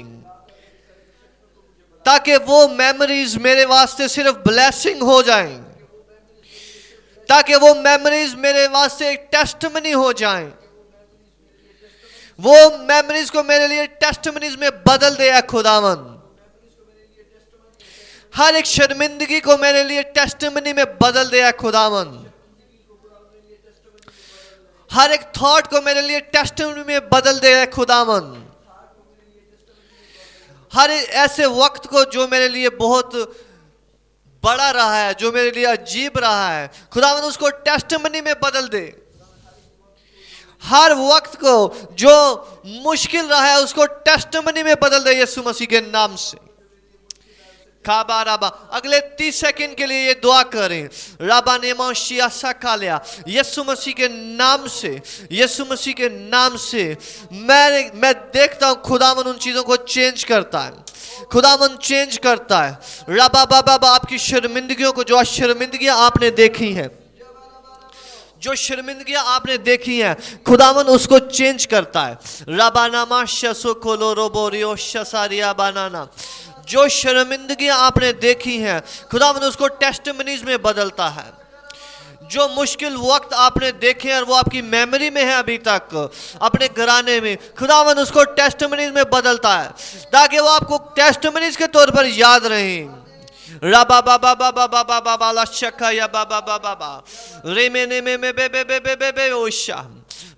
Speaker 1: ताकि वो मेमोरीज मेरे वास्ते सिर्फ ब्लेसिंग हो जाएं, ताकि वो मेमोरीज मेरे वास्ते एक टेस्टिमनी हो जाएं। वो मेमोरीज को मेरे लिए टेस्टिमनीज में बदल दे खुदावन। हर एक शर्मिंदगी को मेरे लिए टेस्टिमनी में बदल दे खुदावन। हर एक थॉट को मेरे लिए टेस्टिमनी में बदल दे खुदावन। हर ऐसे वक्त को जो मेरे लिए बहुत बड़ा रहा है, जो मेरे लिए अजीब रहा है, खुदावन उसको टेस्टिमनी में बदल दे। हर वक्त को जो मुश्किल रहा है उसको टेस्टिमनी में बदल दे यीशु मसीह के नाम से। काबा राबा अगले 30 सेकंड के लिए ये दुआ करें। राबा नेमा शिया सकालिया यीशु मसीह के नाम से, यीशु मसीह के नाम से मैं देखता हूं खुदावन उन चीजों को चेंज करता है। खुदावन चेंज करता है। राबा बाबा आपकी शर्मिंदगियों को, जो शर्मिंदगियां आपने देखी हैं, जो शर्मिंदगियां आपने देखी हैं, खुदावन उसको चेंज करता है। रबानामा शसो कोलो रोबोरियो शसारिया बनाना, जो शर्मिंदगियां आपने देखी हैं, खुदावन उसको टेस्टिमनीज में बदलता है। जो मुश्किल वक्त आपने देखे हैं और वो आपकी मेमोरी में है अभी तक अपने घराने में, खुदावन उसको टेस्टिमनीज में बदलता है, ताकि वो आपको टेस्टिमनीज के तौर पर याद रहें। रबा बाबा बाबा बाबा बाबा लशका या बाबा बाबा बाबा रेमेने में बे बे बे बे बे बे ओशा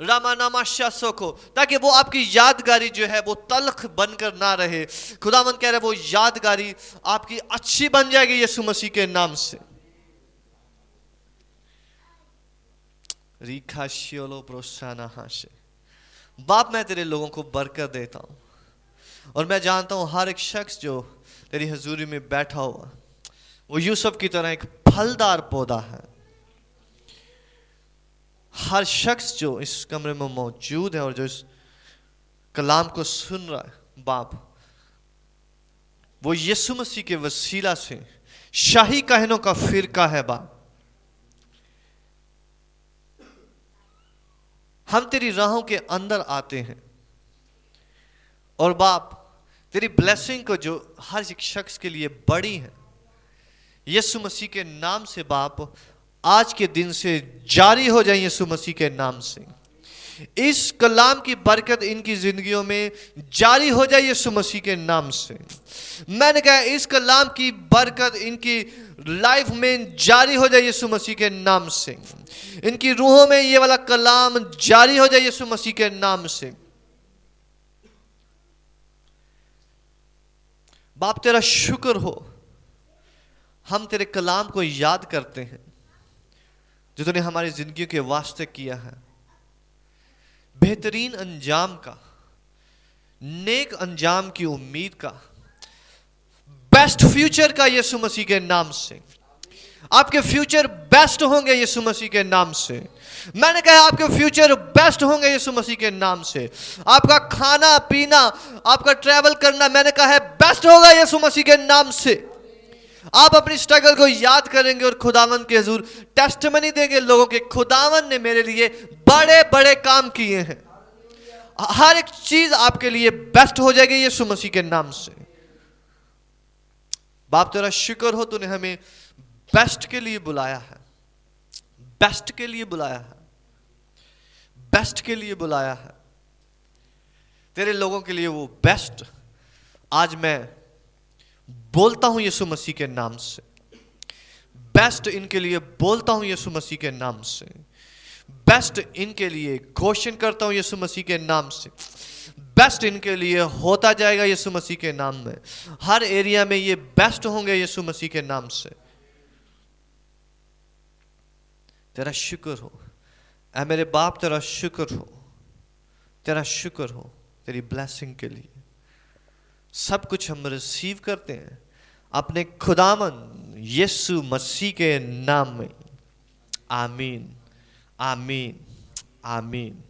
Speaker 1: रामानामाशा सोको, ताकि वो आपकी यादगारी जो है वो तल्ख बनकर ना रहे। खुदावंद कह रहे वो यादगारी आपकी अच्छी बन जाएगी यीशु मसीह के नाम से। रीखा शियोलो प्रोसाना हाशे। बाप मैं तेरे लोगों को बरकत देता हूँ, और मैं जानता हूँ हर एक शख्स जो तेरी हजूरी में बैठा हुआ वो यूसुफ की तरह एक फलदार पौधा है। हर शख्स जो इस कमरे में मौजूद है और जो इस कलाम को सुन रहा है बाप, वो यीशु मसीह के वसीला से शाही कहनों का फिरका है बाप। हम तेरी राहों के अंदर आते हैं और बाप तेरी ब्लेसिंग को जो हर एक शख्स के लिए बड़ी है, यीशु मसीह के नाम से बाप आज के दिन से जारी हो जाए यीशु मसीह के नाम से। इस कलाम की बरकत इनकी जिंदगियों में जारी हो जाए यीशु मसीह के नाम से। मैंने कहा इस कलाम की बरकत इनकी लाइफ में जारी हो जाए यीशु मसीह के नाम से। इनकी रूहों में ये वाला कलाम जारी हो जाए यीशु मसीह के नाम से। बाप तेरा शुक्र हो, हम तेरे कलाम को याद करते हैं जो तूने हमारी जिंदगी के वास्ते किया है। बेहतरीन अंजाम का, नेक अंजाम की उम्मीद का, बेस्ट फ्यूचर का यीशु मसीह के नाम से। आपके फ्यूचर बेस्ट होंगे यीशु मसीह के नाम से। मैंने कहा आपके फ्यूचर बेस्ट होंगे यीशु मसीह के नाम से। आपका खाना पीना, आपका ट्रैवल करना, मैंने कहा है बेस्ट होगा यीशु मसीह के नाम से। आप अपनी स्ट्रगल को याद करेंगे और खुदावन के हुजूर टेस्टिमनी देंगे लोगों के, खुदावन ने मेरे लिए बड़े बड़े काम किए हैं। हर एक चीज आपके लिए बेस्ट हो जाएगी यीशु मसीह के नाम से। बाप तेरा शुक्र हो, तूने हमें बेस्ट के लिए बुलाया है, बेस्ट के लिए बुलाया है, बेस्ट के लिए बुलाया है। तेरे लोगों के लिए वो बेस्ट आज मैं बोलता हूं यीशु मसीह के नाम से। बेस्ट इनके लिए बोलता हूं यीशु मसीह के नाम से। बेस्ट इनके लिए घोषणा करता हूं यीशु मसीह के नाम से। बेस्ट इनके लिए होता जाएगा यीशु मसीह के नाम में। हर एरिया में ये बेस्ट होंगे यीशु मसीह के नाम से। तेरा शुक्र हो ऐ मेरे बाप, तेरा शुक्र हो, तेरा शुक्र हो तेरी ब्लेसिंग के लिए। सब कुछ हम रिसीव करते हैं अपने खुदावन यीशु मसीह के नाम में। आमीन, आमीन, आमीन।